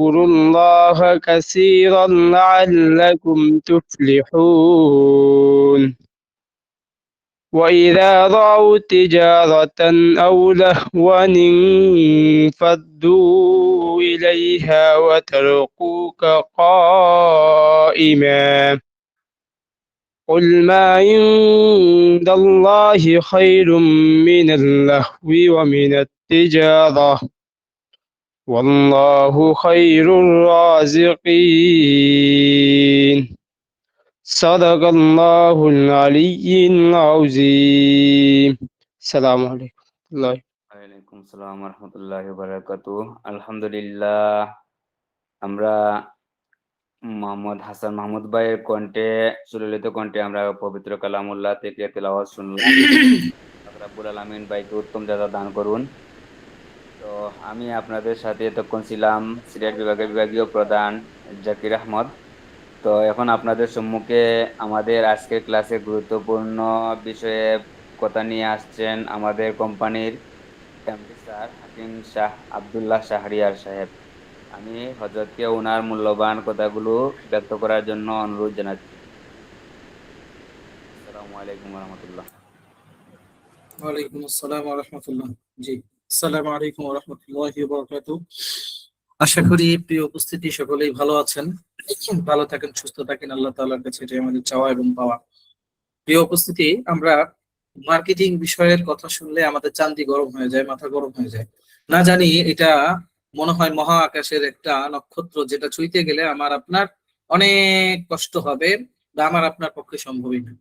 واذكروا الله كثيرا لعلكم تفلحون وإذا رأوا تجارة أو لهوا انفضوا إليها وتركوك قائما قل ما عند الله خير من اللهو ومن التجارة والله خير الرازقين صدق الله العلي العظيم السلام عليكم الله ওয়ালাইকুম আসসালাম ওয়া রাহমাতুল্লাহি ওয়া বারাকাতুহু। আলহামদুলিল্লাহ, আমরা মোহাম্মদ হাসান মাহমুদ ভাইয়ের কণ্ঠে, সুললিত কণ্ঠে আমরা পবিত্র কালামুল্লাহ থেকে তেলাওয়াত শুনলাম। আল্লাহ রাব্বুল আলামিন ভাইকে উত্তম জাযা দান করুন। তো আমি আপনাদের সাথে এতক্ষণ ছিলাম সিলেট বিভাগের বিভাগীয় প্রধান জাকির আহমদ। তো এখন আপনাদের সম্মুখে আমাদের আজকের ক্লাসে গুরুত্বপূর্ণ বিষয়ে কথা নিয়ে আসছেন আমাদের কোম্পানির এমডি স্যার হাকিম শাহ আব্দুল্লাহ শাহরিয়ার সাহেব। আমি হযরতকে ওনার মূল্যবান কথাগুলো ব্যক্ত করার জন্য অনুরোধ জানাচ্ছি। আসসালামু আলাইকুম ওয়া রাহমাতুল্লাহ। ওয়ালাইকুম আসসালাম ওয়া রাহমাতুল্লাহ। জি, আসসালামু আলাইকুম ওয়া রাহমাতুল্লাহি ওয়া বারাকাতুহু। আশা করি প্রিয় উপস্থিতি সকলেই ভালো আছেন, ভালো থাকেন, সুস্থ থাকেন, আল্লাহ তাআলার কাছে এটাই আমাদের চাওয়া এবং পাওয়া। প্রিয় উপস্থিতি, আমরা মার্কেটিং বিষয়ের কথা শুনলে আমাদের চান্দি গরম হয়ে যায়, মাথা গরম হয়ে যায়। না জানি এটা মনে হয় মহা আকাশের একটা নক্ষত্র, যেটা ছুঁইতে গেলে আমার আপনার অনেক কষ্ট হবে বা আমার আপনার পক্ষে সম্ভবই না।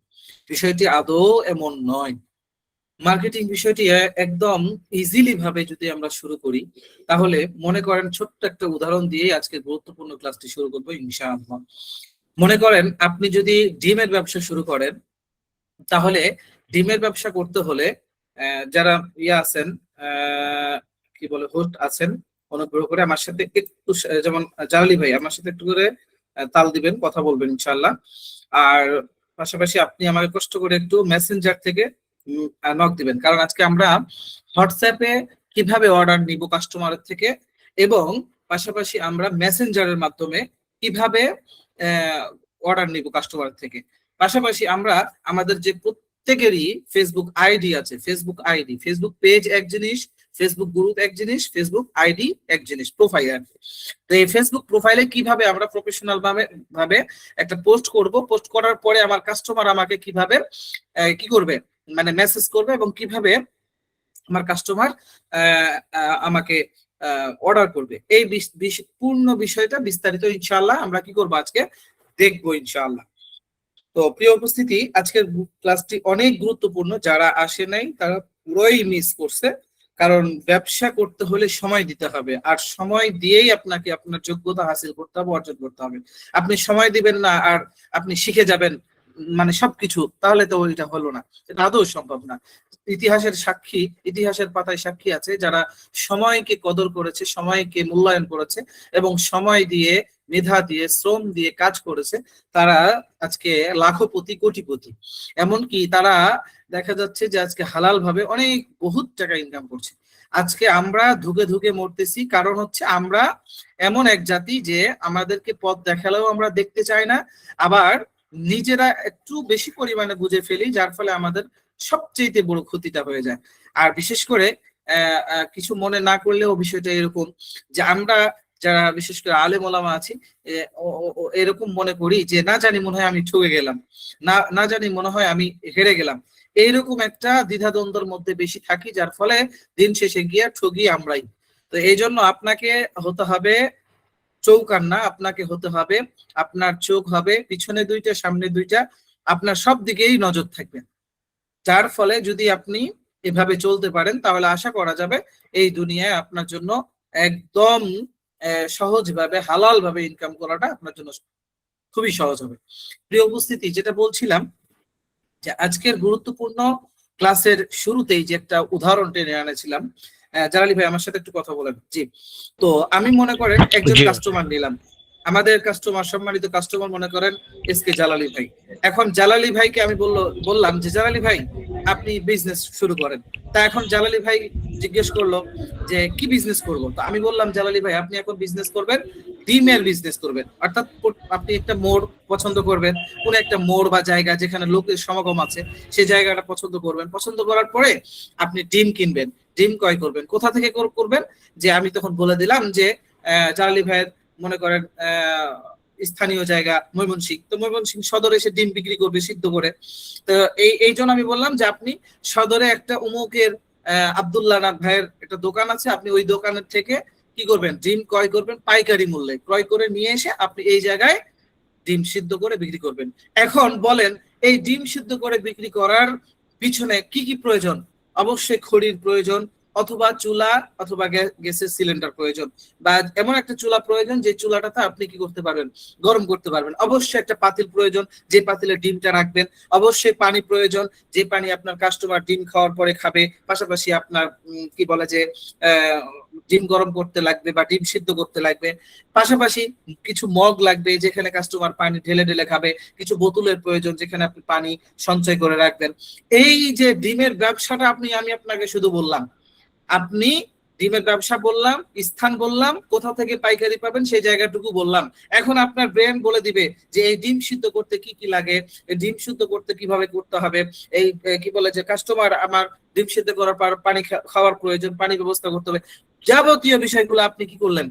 বিষয়টি আদৌ এমন নয়। মার্কেটিং বিষয়টি একদম ইজিলি ভাবে যদি আমরা শুরু করি, তাহলে মনে করেন ছোট্ট একটা উদাহরণ দিয়ে আজকে গুরুত্বপূর্ণ ক্লাসটি শুরু করবো ইনশাআল্লাহ। মনে করেন আপনি যদি ডিমের ব্যবসা শুরু করেন, তাহলে ডিমের ব্যবসা করতে হলে যারা আছেন, কি বলে, হোস্ট আছেন, অনুগ্রহ করে আমার সাথে একটু, যেমন জালালি ভাই আমার সাথে একটু করে তাল দিবেন, কথা বলবেন ইনশাআল্লাহ। আর পাশাপাশি আপনি আমাকে কষ্ট করে একটু মেসেঞ্জার থেকে নক দিবেন, কারণ আজকে আমরা হোয়াটসঅ্যাপে কিভাবে অর্ডার নিব কাস্টমারের থেকে, এবং পাশাপাশি আমরা মেসেঞ্জারের মাধ্যমে কিভাবে অর্ডার নিব কাস্টমারের থেকে। পাশাপাশি আমরা আমাদের যে প্রত্যেকেরই ফেসবুক আইডি আছে, ফেসবুক আইডি, ফেসবুক পেজ এক জিনিস, ফেসবুক গ্রুপ এক জিনিস, ফেসবুক আইডি এক জিনিস, প্রোফাইল। তো এই ফেসবুক প্রোফাইলে কিভাবে আমরা প্রফেশনাল ভাবে একটা পোস্ট করব, পোস্ট করার পরে আমার কাস্টমার আমাকে কিভাবে কি করবে, মানে মেসেজ করবে, এবং কিভাবে আমার কাস্টমার আমাকে অর্ডার করবে, এই পূর্ণ বিষয়টা বিস্তারিত ইনশাআল্লাহ আমরা কি করবো আজকে দেখবো ইনশাআল্লাহ। তো প্রিয় উপস্থিতি, আজকের ক্লাসটি অনেক গুরুত্বপূর্ণ। যারা আসে নাই তারা পুরোই মিস করছে, কারণ ব্যবসা করতে হলে সময় দিতে হবে, আর সময় দিয়েই আপনাকে আপনার যোগ্যতা হাসিল করতে হবে, অর্জন করতে হবে। আপনি সময় দিবেন না আর আপনি শিখে যাবেন মানে সবকিছু, তাহলে তো এটা হলো না, এটা আদৌ সম্ভব না। ইতিহাসের সাক্ষী, ইতিহাসের পাতায় সাক্ষী আছে যারা সময়কে কদর করেছে, সময়কে মূল্যায়ন করেছে, এবং সময় দিয়ে, মেধা দিয়ে, শ্রম দিয়ে কাজ করেছে, তারা আজকে লাখপতি, কোটিপতি। এমনকি তারা দেখা যাচ্ছে যে আজকে হালাল ভাবে অনেক বহুত টাকা ইনকাম করছে। আজকে আমরা ধুকে ধুকে মরতেছি, কারণ হচ্ছে আমরা এমন এক জাতি যে আমাদেরকে পথ দেখালেও আমরা দেখতে চাই না, আবার নিজেরা একটু বেশি পরিমাণে বুঝে ফেলি, যার ফলে আমাদের সবচেয়ে বড় ক্ষতিটা হয়ে যায়। আর বিশেষ করে কিছু মনে না করলেও বিষয়টা এরকম যে আমরা যারা বিশেষ করে আলেম ওলামা আছি, এরকম মনে করি যে না জানি মনে হয় আমি ঠকে গেলাম, না জানি মনে হয় আমি হেরে গেলাম, এইরকম একটা দ্বিধাদ্বন্দ্বের মধ্যে বেশি থাকি, যার ফলে দিন শেষে গিয়ে ঠগি আমরাই। তো এই জন্য আপনাকে হতে হবে চৌকান্না, আপনাকে হতে হবে, আপনার চোখ হবে পিছনে দুইটা, সামনে দুইটা, আপনার সব দিকেই নজর থাকবে। যার ফলে যদি আপনি এভাবে চলতে পারেন, তাহলে আশা করা যাবে এই দুনিয়ায় আপনার জন্য একদম সহজভাবে, হালাল ভাবে ইনকাম করাটা আপনার জন্য খুবই সহজ হবে। প্রিয় উপস্থিতি, যেটা বলছিলাম যে আজকের গুরুত্বপূর্ণ ক্লাসের শুরুতেই যে একটা উদাহরণ টেনে আনেছিলাম, জালালি ভাই আমার সাথে একটু কথা বলেন। জি, তো আমি মনে করেন একজন কাস্টমার নিলাম, আমাদের কাস্টমার, সম্মানিত কাস্টমার মনে করেন এসকে জালালি ভাই। এখন জালালি ভাইকে আমি বললাম যে জালালি ভাই আপনি বিজনেস শুরু করেন। তা এখন জালালি ভাই জিজ্ঞেস করলো যে কি বিজনেস করব, তো আমি বললাম জালালি ভাই আপনি এখন বিজনেস করবেন, ডিমের বিজনেস করবেন। অর্থাৎ আপনি একটা মোড় পছন্দ করবেন, কোন একটা মোড় বা জায়গা যেখানে লোকের সমাগম আছে সেই জায়গাটা পছন্দ করবেন। পছন্দ করার পরে আপনি ডিম কিনবেন, ডিম ক্রয় করবেন। কোথা থেকে করবেন? যে আমি তখন বলে দিলাম যে জালালি ভাইয়ের মনে করেন স্থানীয় জায়গা ময়মনসিংহ, তো ময়মনসিংহ সদরে এসে ডিম বিক্রি করবে সিদ্ধ করে। তো এই জন্য আমি বললাম যে আপনি সদরে একটা উমুকের আব্দুল্লাহ নাথ ভাইয়ের একটা দোকান আছে, আপনি ওই দোকানের থেকে কি করবেন, ডিম ক্রয় করবেন পাইকারি মূল্যে, ক্রয় করে নিয়ে এসে আপনি এই জায়গায় ডিম সিদ্ধ করে বিক্রি করবেন। এখন বলেন এই ডিম সিদ্ধ করে বিক্রি করার পিছনে কি কি প্রয়োজন? অবশ্যই খড়ির প্রয়োজন, অথবা চুলা অথবা গ্যাসের সিলিন্ডার প্রয়োজন, বা এমন একটা চুলা প্রয়োজন যে চুলাটাতে আপনি কি করতে পারবেন, গরম করতে পারবেন। অবশ্যই একটা পাতিল প্রয়োজন, যে পাতিলে ডিমটা রাখবেন। অবশ্যই পানি প্রয়োজন, যে পানি আপনার কাস্টমার ডিম খাওয়ার পরে খাবে। পাশাপাশি আপনার কি বলে যে ডিম গরম করতে লাগবে বা ডিম সিদ্ধ করতে লাগবে। পাশাপাশি কিছু মগ লাগবে যেখানে কাস্টমার পানি ঢেলে ঢেলে খাবে। কিছু বোতলের প্রয়োজন যেখানে আপনি পানি সঞ্চয় করে রাখবেন। এই যে ডিমের ব্যবসাটা আমি আপনাকে শুধু বললাম, আপনি ডিমের ব্যবসা বললাম, স্থান বললাম, কোথা থেকে পাইকারি পাবেন সেই জায়গাটুকু বললাম। এখন আপনার ব্রেন বলে দিবে যে এই ডিম সিদ্ধ করতে কি কি লাগে, এই ডিম সিদ্ধ করতে কিভাবে করতে হবে, এই কি বলে যে কাস্টমার আমার ডিম সিদ্ধ করার পর পানি খাওয়ার প্রয়োজন, পানি ব্যবস্থা করতে হবে। যাবতীয় বিষয়গুলো আপনি কি করলেন,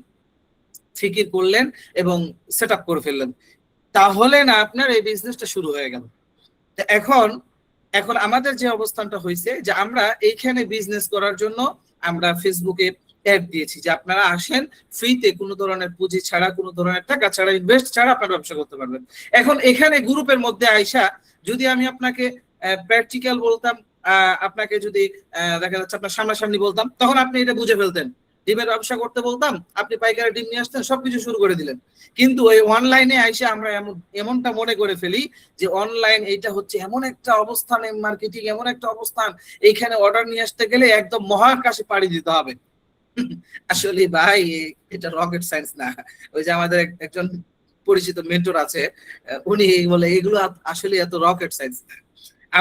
ফিকির করলেন এবং সেট আপ করে ফেললেন। তাহলে না আপনার এই বিজনেসটা শুরু হয়ে গেল। এখন এখন আমাদের যে অবস্থানটা হয়েছে যে আমরা এইখানে বিজনেস করার জন্য আমরা ফেসবুকে অ্যাড দিয়েছি যে আপনারা আসেন, ফ্রিতে কোনো ধরনের পুঁজি ছাড়া, কোনো ধরনের টাকা ছাড়া, ইনভেস্ট ছাড়া আপনারা ব্যবসা করতে পারবেন। এখন এখানে গ্রুপের মধ্যে আইসা যদি আমি আপনাকে প্র্যাকটিক্যাল বলতাম, আপনাকে যদি দেখা যাচ্ছে আপনার সামনাসামনি বলতাম, তখন আপনি এটা বুঝে ফেলতেন। ডিমের ব্যবসা করতে বলতাম, আপনি পাইকারি ডিম নিয়ে আসতেন, সবকিছু শুরু করে দিলেন। কিন্তু এই অনলাইনে আইসা আমরা এমনটা মনে করে ফেলি যে অনলাইন এটা হচ্ছে এমন একটা অবস্থান, মার্কেটিং এমন একটা অবস্থান, এইখানে অর্ডার নিয়ে আসতে গেলে একদম মহাকাশে পাড়ি দিতে হবে। আসলে ভাই এটা রকেট সায়েন্স না। ওই যে আমাদের একজন পরিচিত মেন্টর আছে, উনি বলে এগুলো আসলে এত রকেট সায়েন্স না।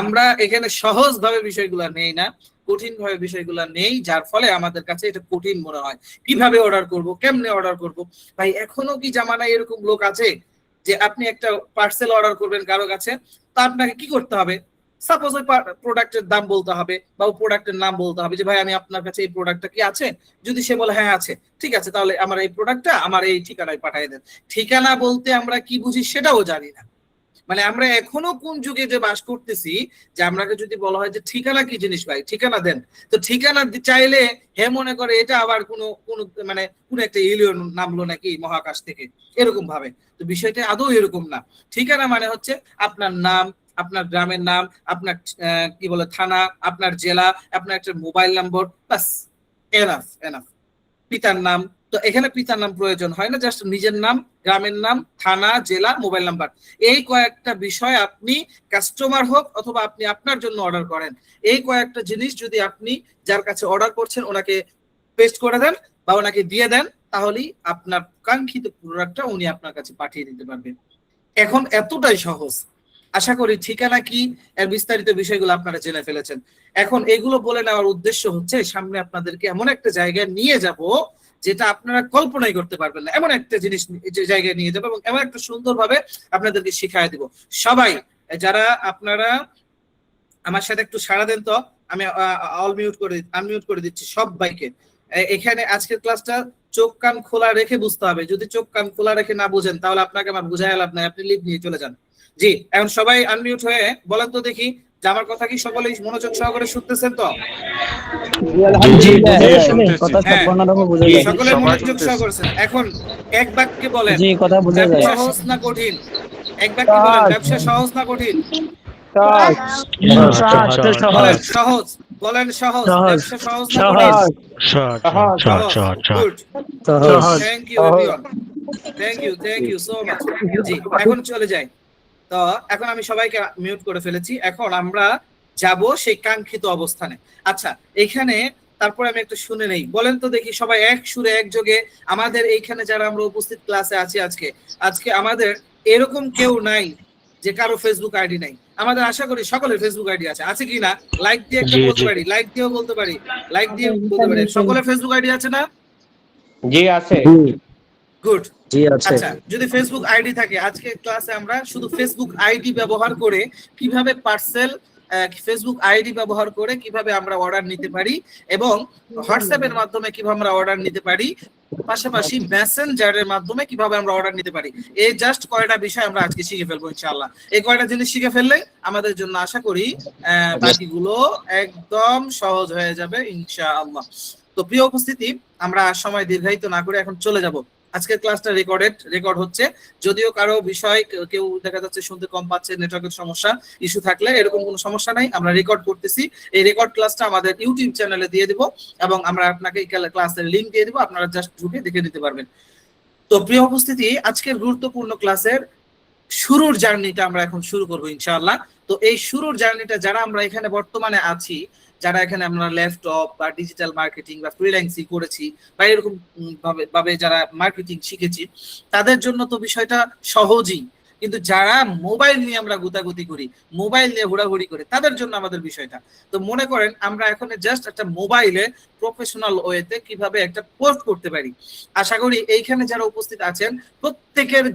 আমরা এখানে সহজ ভাবে বিষয়গুলো নেই না, কঠিন ভাবে বিষয়গুলো নেই, যার ফলে আমাদের কাছে এটা কঠিন মনে হয়। কিভাবে অর্ডার করব, কেমনে অর্ডার করব? ভাই এখনো কি জামানায় এরকম লোক আছে যে আপনি একটা পার্সেল অর্ডার করবেন কারো কাছে, তা আপনাকে কি করতে হবে? সাপোজ ওই প্রোডাক্টের দাম বলতে হবে বা ওই প্রোডাক্টের নাম বলতে হবে যে ভাই আমি আপনার কাছে এই প্রোডাক্টটা কি আছে। যদি সে বলে হ্যাঁ আছে, ঠিক আছে, তাহলে আমার এই প্রোডাক্টটা আমার এই ঠিকানায় পাঠিয়ে দেন। ঠিকানা বলতে আমরা কি বুঝি সেটাও জানি না। মানে আমরা এখনো কোন যুগে যে বাস করতেছি যে আপনাকে যদি বলা হয় যে ঠিকানা কি জিনিস, ভাই ঠিকানা দেন, তো ঠিকানা চাইলে হে মনে করে এটা আবার কোন মানে কোন একটা এলিয়ন নামলো নাকি মহাকাশ থেকে, এরকম ভাবে। তো বিষয়টা আদৌ এরকম না। ঠিকানা মানে হচ্ছে আপনার নাম, আপনার গ্রামের নাম, আপনার কি বলে থানা, আপনার জেলা, আপনার একটা মোবাইল নম্বর, বাস, এনাফ এনাফ। পিতার নাম, তো এখানে পিতার নাম প্রয়োজন হয় না, জাস্ট নিজের নাম, গ্রামের নাম, থানা, জেলা, মোবাইল নাম্বার। এই কয়েকটা বিষয় আপনি কাস্টমার হোক অথবা আপনি আপনার জন্য অর্ডার করেন, এই কয়েকটা জিনিস যদি আপনি যার কাছে অর্ডার করছেন ওনাকে পেস্ট করে দেন বা ওনাকে দিয়ে দেন, তাহলেই আপনার কাঙ্ক্ষিত প্রোডাক্টটা উনি আপনার কাছে পাঠিয়ে দিতে পারবেন। এখন এতটাই সহজ। আশা করি ঠিকানা কি এর বিস্তারিত বিষয়গুলো আপনারা জেনে ফেলেছেন। এখন এগুলো বলে নেওয়ার উদ্দেশ্য হচ্ছে সামনে আপনাদেরকে এমন একটা জায়গায় নিয়ে যাব যেটা আপনারা কল্পনাই করতে পারবেন না, এমন একটা জিনিস জায়গায় নিয়ে যাবো এবং এমন একটা সুন্দরভাবে আপনাদেরকে শিখাই দিব। সবাই যারা আপনারা আমার সাথে একটু সাড়া দেন তো, আমি আনমিউট করে দিচ্ছি সবাইকে। এখানে আজকের ক্লাসটা চোখ কান খোলা রেখে বুঝতে হবে। যদি চোখ কান খোলা রেখে না বুঝেন তাহলে আপনাকে আমার বুঝাই লাভ নাই, আপনি লিভ নিয়ে চলে যান। জি, এখন সবাই আনমিউট হয়ে বলেন তো দেখি যে আমার কথা কি সকলেই মনোযোগ সহকারে শুনতেছেন তো? সকলে মনোযোগ সহকারে। এখন এক বাক্যে বলেন ব্যবসা সহজ না কঠিন? এক বাক্যে বলেন ব্যবসা সহজ না কঠিন? সহজ। বলেন সহজ। ব্যবসা সহজ না কঠিন? Thank you everyone, thank you so much. জি, এখন চলে যাই। তো এখন আমি সবাইকে মিউট করে ফেলেছি। এখন আমরা যাব সেই কাঙ্ক্ষিত অবস্থানে। আচ্ছা, এখানে তারপরে আমি একটু শুনে নেই, বলেন তো দেখি সবাই এক সুরে একযোগে। আমাদের এইখানে যারা আমরা উপস্থিত ক্লাসে আছি আজকে আমাদের এরকম কেউ নাই যে কারো ফেসবুক আইডি নাই। আমাদের আশা করি সকলের ফেসবুক আইডি আছে, আছে কি না? লাইক দিয়ে একটা জি বলতে জি পারি, লাইক দিয়েও বলতে পারি, লাইক দিয়ে বলতে পারি। সকলের ফেসবুক আইডি আছে না? জি আছে। গুড। জি আছে। আচ্ছা, যদি ফেসবুক আইডি থাকে, আজকে ক্লাসে আমরা শুধু ফেসবুক আইডি ব্যবহার করে কিভাবে পার্সেল, ফেসবুক আইডি ব্যবহার করে কিভাবে আমরা অর্ডার নিতে পারি এবং হোয়াটসঅ্যাপের মাধ্যমে কিভাবে আমরা অর্ডার নিতে পারি, পাশাপাশি মেসেঞ্জারের মাধ্যমে কিভাবে আমরা অর্ডার নিতে পারি, এই জাস্ট কয়টা বিষয় আমরা আজকে শিখে ফেলবো ইনশাআল্লাহ। এই কয়টা জিনিস শিখে ফেললে আমাদের জন্য আশা করি বাকিগুলো একদম সহজ হয়ে যাবে ইনশাআল্লাহ। তো প্রিয় উপস্থিতি, আমরা সময় দীর্ঘায়িত না করে এখন চলে যাব। আজকের ক্লাসটা রেকর্ড হচ্ছে, যদিও কারো বিষয় কেউ দেখা যাচ্ছে শুনতে কম পাচ্ছে, নেটওয়ার্কের সমস্যা ইস্যু থাকলে, এরকম কোনো সমস্যা নাই, আমরা রেকর্ড করতেছি। এই রেকর্ড ক্লাসটা আমাদের ইউটিউব চ্যানেলে দিয়ে দিব এবং আমরা আপনাকে ক্লাসের লিংক দিয়ে দিব, আপনারা জাস্ট ঢুকে দেখে নিতে পারবেন। তো প্রিয় উপস্থিতি, আজকের গুরুত্বপূর্ণ ক্লাসের শুরুর জার্নিটা আমরা এখন শুরু করবো ইনশাআল্লাহ। তো এই শুরুর জার্নিটা যারা আমরা এখানে বর্তমানে আছি, যারা এখানে আমরা ল্যাপটপ বা ডিজিটাল মার্কেটিং বা ফ্রিল্যান্সিং করেছি বা এরকম ভাবে যারা মার্কেটিং শিখেছি, তাদের জন্য তো বিষয়টা সহজই, কিন্তু যারা মোবাইল নিয়ে আমরা গুতাগুতি করি, মোবাইল নিয়ে ঘোরাঘুরি করি, তাদের জন্য আমাদের বিষয়টা। তো মনে করেন আমরা এখন জাস্ট একটা মোবাইলে প্রফেশনাল ওয়েতে কিভাবে একটা পোস্ট করতে পারি। আশা করি এইখানে যারা উপস্থিত আছেন প্রত্যেকের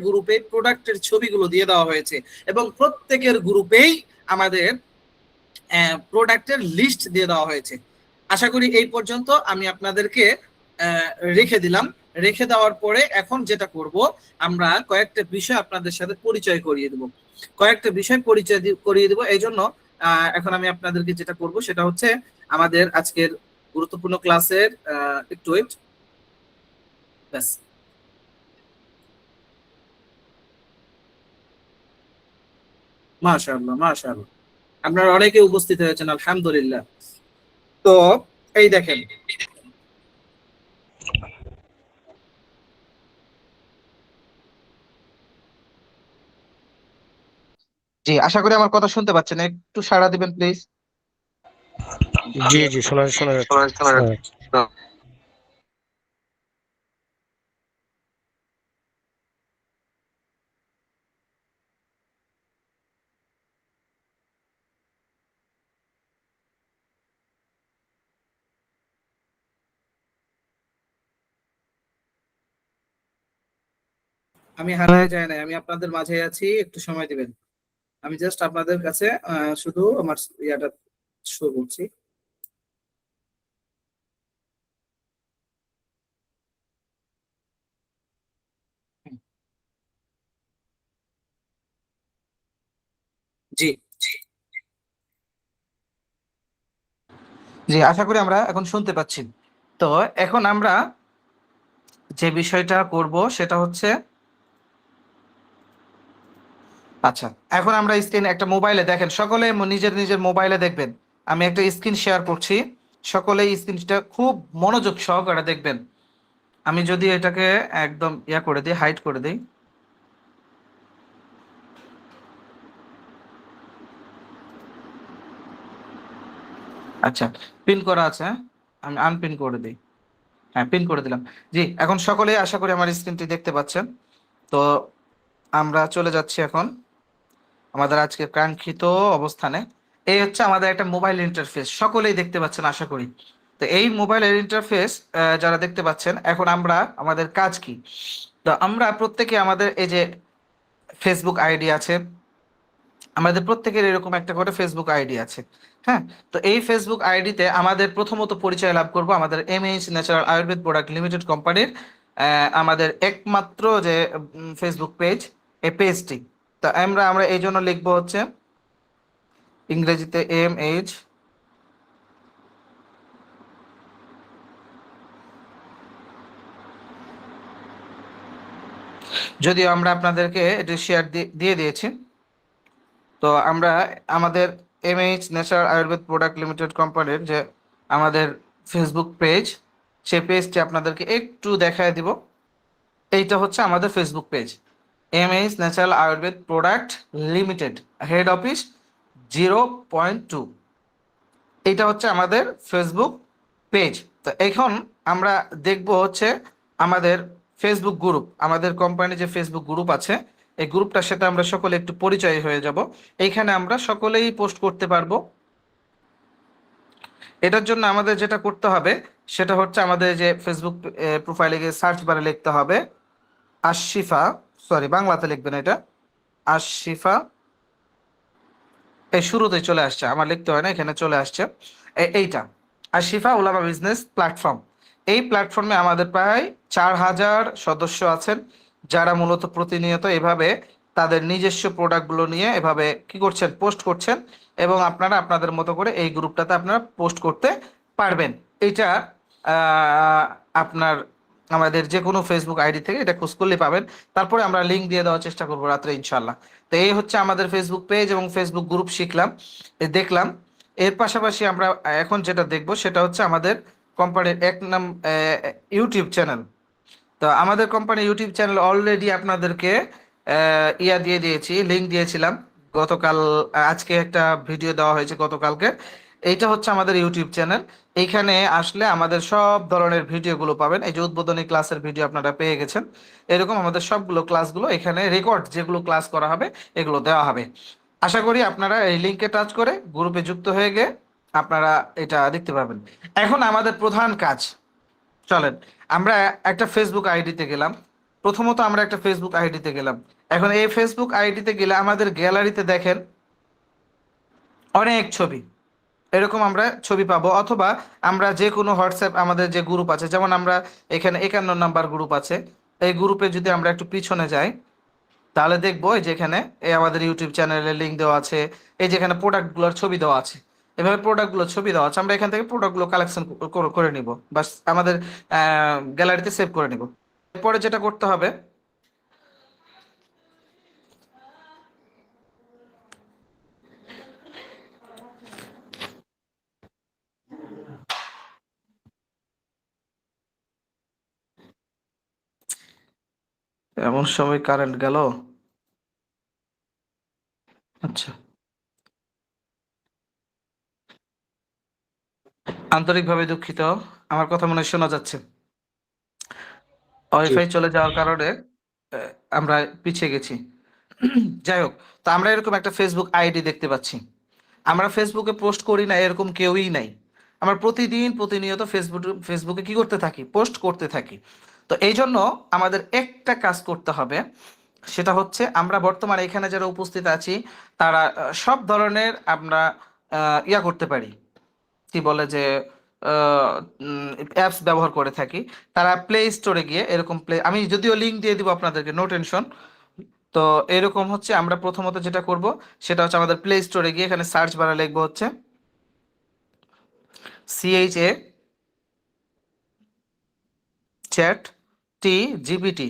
গ্রুপে প্রোডাক্টের ছবিগুলো দিয়ে দেওয়া হয়েছে এবং প্রত্যেকের গ্রুপেই আমাদের প্রোডাক্টের লিস্ট দিয়ে দেওয়া হয়েছে। আশা করি এই পর্যন্ত আমি আপনাদেরকে রেখে দিলাম। রেখে দেওয়ার পরে এখন যেটা করব, আমরা কয়েকটা বিষয় আপনাদের সাথে পরিচয় করিয়ে দেব, এই জন্য এখন আমি আপনাদেরকে যেটা করব সেটা হচ্ছে আমাদের আজকের গুরুত্বপূর্ণ ক্লাসের একটু ওয়েট, ব্যাস। মাশাআল্লাহ মাশাআল্লাহ, আপনারা অনেকে উপস্থিত হয়েছেন, আলহামদুলিল্লাহ। তো এই দেখেন, জি আশা করি আমার কথা শুনতে পাচ্ছেন, একটু সাড়া দিবেন প্লিজ। জি জি শোনা শোনা যাচ্ছে। আমি হারিয়ে যায় না, আমি আপনাদের মাঝে আছি, একটু সময় দিবেন। আমি জাস্ট আপনাদের কাছে শুধু আমার ইয়াটা শো করছি। জি জি আশা করি আমরা এখন শুনতে পাচ্ছি। তো এখন আমরা যে বিষয়টা করব সেটা হচ্ছে, আচ্ছা এখন আমরা স্ক্রিনে একটা মোবাইলে দেখেন, সকলে নিজের নিজের মোবাইলে দেখবেন। আমি একটা স্ক্রিন শেয়ার করছি, সকলে স্ক্রিনটা খুব মনোযোগ সহকারে দেখবেন। আমি যদি এটাকে একদম ইয়া করে দিই, হাইড করে দিই, আচ্ছা পিন করা আছে, আমি আনপিন করে দিই, হ্যাঁ পিন করে দিলাম। জি এখন সকলে আশা করি আমার স্ক্রিনটি দেখতে পাচ্ছেন। তো আমরা চলে যাচ্ছি এখন আমাদের আজকে কাঙ্ক্ষিত অবস্থানে। এই হচ্ছে আমাদের একটা মোবাইল ইন্টারফেস, সকলেই দেখতে পাচ্ছেন আশা করি। তো এই মোবাইলের ইন্টারফেস যারা দেখতে পাচ্ছেন, এখন আমরা আমাদের কাজ কি? তো আমরা প্রত্যেকে আমাদের এই যে ফেসবুক আইডি আছে, আমাদের প্রত্যেকের এরকম একটা করে ফেসবুক আইডি আছে। হ্যাঁ, তো এই ফেসবুক আইডিতে আমাদের প্রথমত পরিচয় লাভ করব আমাদের MH natural Ayurveda product limited কোম্পানির আমাদের একমাত্র যে ফেসবুক পেজ, এই পেজটি। তো আমরা এই জন্য লিখবো হচ্ছে ইংরেজিতে এমএইচ যদিও আমরা আপনাদেরকে এটি শেয়ার দিয়ে দিয়েছি। তো আমরা আমাদের MH natural Ayurveda product limited কোম্পানির যে আমাদের ফেসবুক পেজ, সেই পেজটি আপনাদেরকে একটু দেখায় দিব। এইটা হচ্ছে আমাদের Facebook page, MH natural Ayurveda product limited, head office 0.2। এইটা হচ্ছে আমাদের ফেসবুক পেজ। তো এখন আমরা দেখব হচ্ছে আমাদের ফেসবুক গ্রুপ, আমাদের কোম্পানি যে ফেসবুক গ্রুপ আছে, এই গ্রুপটার সাথে আমরা সকলে একটু পরিচয় হয়ে যাব। এইখানে আমরা সকলেই পোস্ট করতে পারবো। এটার জন্য আমাদের যেটা করতে হবে সেটা হচ্ছে আমাদের যে ফেসবুক প্রোফাইলে গিয়ে সার্চ বারে লিখতে হবে আশিফা, সরি বাংলাতে লিখবেন এটা, আশিফা, এই শুরুতেই চলে আসছে, আমার লিখতে হয় না, এখানে চলে আসছে এইটা আশিফা উলামা বিজনেস প্ল্যাটফর্ম। এই প্ল্যাটফর্মে আমাদের প্রায় 4,000 সদস্য আছেন, যারা মূলত প্রতিনিয়ত এভাবে তাদের নিজস্ব প্রোডাক্টগুলো নিয়ে এভাবে কি করছেন, পোস্ট করছেন, এবং আপনারা আপনাদের মতো করে এই গ্রুপটাতে আপনারা পোস্ট করতে পারবেন। এটা আহ, আপনার আমাদের যে কোনো ফেসবুক আইডি থেকে এটা খোঁজ করলে পাবেন। তারপরে আমরা লিংক দিয়ে দেওয়ার চেষ্টা করবো রাত্রে ইনশাল্লাহ। তো এই হচ্ছে আমাদের ফেসবুক পেজ এবং ফেসবুক গ্রুপ শিখলাম, দেখলাম। এর পাশাপাশি আমরা এখন যেটা দেখবো সেটা হচ্ছে আমাদের কোম্পানির ইউটিউব চ্যানেল। তো আমাদের কোম্পানির ইউটিউব চ্যানেল অলরেডি আপনাদেরকে ইয়া দিয়ে দিয়েছি, লিংক দিয়েছিলাম গতকাল, আজকে একটা ভিডিও দেওয়া হয়েছে গতকালকে। এইটা হচ্ছে আমাদের ইউটিউব চ্যানেল। এইখানে আসলে আমাদের সব ধরনের ভিডিওগুলো পাবেন। এই যে উদ্বোধনী ক্লাসের ভিডিও আপনারা পেয়ে গেছেন, এরকম আমাদের সবগুলো ক্লাসগুলো এখানে রেকর্ড যেগুলো ক্লাস করা হবে এগুলো দেওয়া হবে। আশা করি আপনারা এই লিংকে টাচ করে গ্রুপে যুক্ত হয়ে গিয়ে আপনারা এটা দেখতে পাবেন। এখন আমাদের প্রধান কাজ, চলেন আমরা একটা ফেসবুক আইডিতে গেলাম। প্রথমত আমরা একটা ফেসবুক আইডিতে গেলাম। এখন এই ফেসবুক আইডিতে গেলে আমাদের গ্যালারিতে দেখেন অনেক ছবি, এরকম আমরা ছবি পাবো, অথবা আমরা যে কোনো হোয়াটসঅ্যাপ আমাদের যে গ্রুপ আছে, যেমন আমরা এখানে 51 নাম্বার গ্রুপ আছে, এই গ্রুপে যদি আমরা একটু পিছনে যাই তাহলে দেখবো এই যেখানে এই আমাদের ইউটিউব চ্যানেলের লিংক দেওয়া আছে, এই যেখানে প্রোডাক্টগুলোর ছবি দেওয়া আছে, এভাবে প্রোডাক্টগুলোর ছবি দেওয়া আছে। আমরা এখান থেকে প্রোডাক্টগুলো কালেকশন করে নিব, বাস আমাদের গ্যালারিতে সেভ করে নিব। এরপরে যেটা করতে হবে, এমন সময় কারেন্ট গেল। আচ্ছা, আন্তরিকভাবে দুঃখিত, আমার কথা মনে হয় শোনা যাচ্ছে। জি ওয়াইফাই চলে যাওয়ার কারণে আমরা পিছিয়ে গেছি। যাই হোক, তো আমরা এরকম একটা ফেসবুক আইডি দেখতে পাচ্ছি। আমরা ফেসবুকে পোস্ট করি না এরকম কেউই নাই। আমরা প্রতিদিন প্রতিনিয়ত ফেসবুকে কি করতে থাকি, পোস্ট করতে থাকি। তো এই জন্য আমাদের একটা কাজ করতে হবে, সেটা হচ্ছে আমরা বর্তমানে এখানে যারা উপস্থিত আছি তারা সব ধরনের আমরা ইয়া করতে পারি, কি বলে যে অ্যাপস ব্যবহার করে থাকি। তারা প্লে স্টোরে গিয়ে এরকম আমি যদিও লিংক দিয়ে দিব আপনাদেরকে, নো টেনশন। তো এরকম হচ্ছে আমরা প্রথমত যেটা করব সেটা হচ্ছে আমাদের প্লে স্টোরে গিয়ে এখানে সার্চ বারে লিখবো হচ্ছে CHA চ্যাট টি জিপিটি,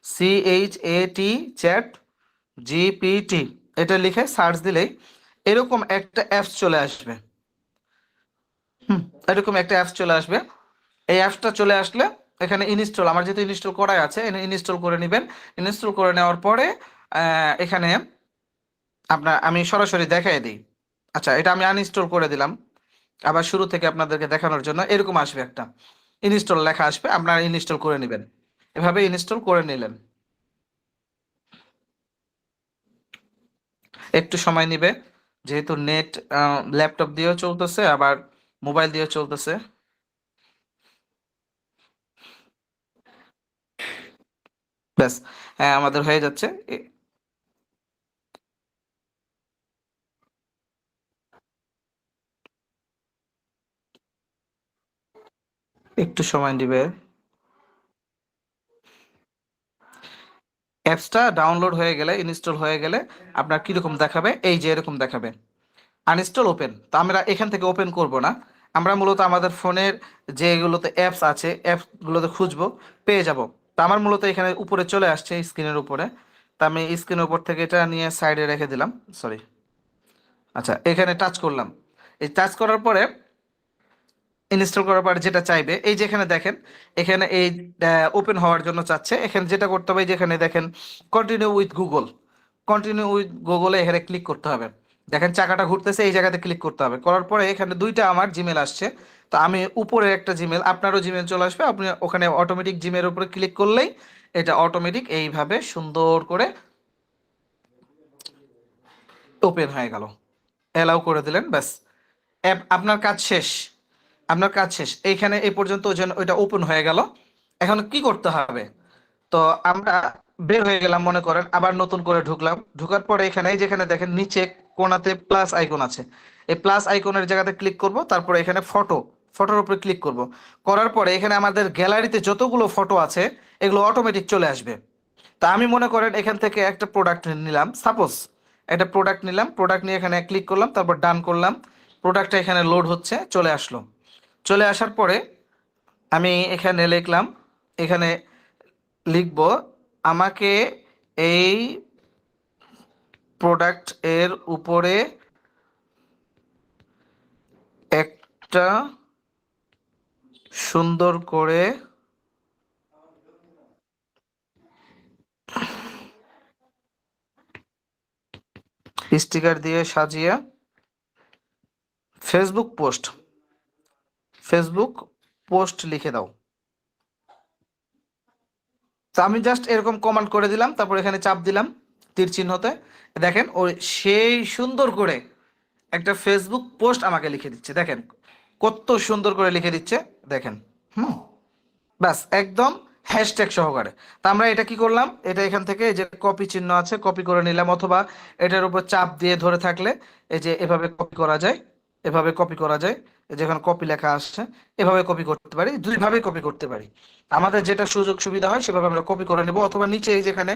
CHAT চ্যাট জিপিটি, এটা লিখে সার্চ দিলেই এরকম একটা অ্যাপস চলে আসবে। এরকম একটা অ্যাপস চলে আসবে। এই অ্যাপসটা চলে আসলে এখানে ইনস্টল, আমার যেহেতু ইনস্টল করাই আছে, ইনস্টল করে নেবেন। ইনস্টল করে নেওয়ার পরে এখানে আমি সরাসরি দেখাই দিই। আচ্ছা, এটা আমি আনইনস্টল করে দিলাম, আবার শুরু থেকে আপনাদেরকে দেখানোর জন্য এরকম আসবে একটা ইনস্টল লেখা আসবে, আপনারা ইনস্টল করে নেবেন। এভাবে ইনস্টল করে নিলেন, একটু সময় নিবে যেহেতু নেট ল্যাপটপ দিয়েও চলতেছে আবার মোবাইল দিয়েও চলতেছে। ব্যাস, হ্যাঁ আমাদের হয়ে যাচ্ছে। একটু সময় দিবে। অ্যাপসটা ডাউনলোড হয়ে গেলে, ইনস্টল হয়ে গেলে আপনার কিরকম দেখাবে, এই যে এরকম দেখাবে আনইনস্টল ওপেন। তো আমরা এখান থেকে ওপেন করব না, আমরা মূলত আমাদের ফোনের যেগুলোতে অ্যাপস আছে অ্যাপসগুলোতে খুঁজবো, পেয়ে যাব। তো আমার মূলত এখানে উপরে চলে আসছে স্ক্রিনের উপরে, তো আমি স্ক্রিনের উপর থেকে এটা নিয়ে সাইডে রেখে দিলাম, সরি। আচ্ছা, এখানে টাচ করলাম। এই টাচ করার পরে ইনস্টল করার পরে যেটা চাইবে, এই যে এখানে দেখেন, এখানে এই ওপেন হওয়ার জন্য চাচ্ছে। এখানে যেটা করতে হবে, যেখানে দেখেন continue with Google, continue with গুগলে এখানে ক্লিক করতে হবে। দেখেন চাকাটা ঘুরতেছে, এই জায়গাতে ক্লিক করতে হবে। করার পরে এখানে দুইটা আমার জিমেল আসছে, তো আমি উপরে একটা জিমেল, আপনারও জিমেল চলে আসবে, আপনি ওখানে অটোমেটিক জিমের উপরে ক্লিক করলেই এটা অটোমেটিক এইভাবে সুন্দর করে ওপেন হয়ে গেল, অ্যালাউ করে দিলেন, ব্যাস অ্যাপ আপনার কাজ শেষ। আপনার কাজ শেষ এইখানে এই পর্যন্ত, যেন ওইটা ওপেন হয়ে গেল। এখন কি করতে হবে? তো আমরা বের হয়ে গেলাম মনে করেন, আবার নতুন করে ঢুকলাম। ঢুকার পরে এখানে এই যেখানে দেখেন নিচে কোণাতে প্লাস আইকন আছে, এই প্লাস আইকনের জায়গাতে ক্লিক করব, তারপরে এখানে ফটোর উপরে ক্লিক করব। করার পরে এখানে আমাদের গ্যালারিতে যতগুলো ফটো আছে এগুলো অটোমেটিক চলে আসবে। তা আমি মনে করেন এখান থেকে একটা প্রোডাক্ট নিলাম, সাপোজ একটা প্রোডাক্ট নিলাম, প্রোডাক্ট নিয়ে এখানে ক্লিক করলাম, তারপর ডান করলাম। প্রোডাক্টটা এখানে লোড হচ্ছে, চলে আসলো। চলে আসার পরে আমি এখানে লিখলাম, এখানে লিখব আমাকে এই প্রোডাক্ট এর উপরে একটা সুন্দর করে স্টিকার দিয়ে সাজিয়ে ফেসবুক পোস্ট লিখে দাও। তো আমি জাস্ট এরকম কমান্ড করে দিলাম, তারপর এখানে চাপ দিলাম তীর চিহ্নতে। দেখেন ও সেই সুন্দর করে একটা ফেসবুক পোস্ট আমাকে লিখে দিচ্ছে, দেখেন কত সুন্দর করে লিখে দিচ্ছে, দেখেন। হুম, ব্যাস একদম হ্যাশট্যাগ সহকারে। তা আমরা এটা কি করলাম, এটা এখান থেকে এই যে কপি চিহ্ন আছে কপি করে নিলাম, অথবা এটার উপর চাপ দিয়ে ধরে থাকলে এই যে এভাবে কপি করা যায়, এভাবে কপি করা যায়। এই যে এখন কপি লেখা আসছে, এভাবে কপি করতে পারি, দুইভাবে কপি করতে পারি। আমাদের যেটা সুযোগ সুবিধা হয় সেভাবে আমরা কপি করে নেব, অথবা নিচে এই যেখানে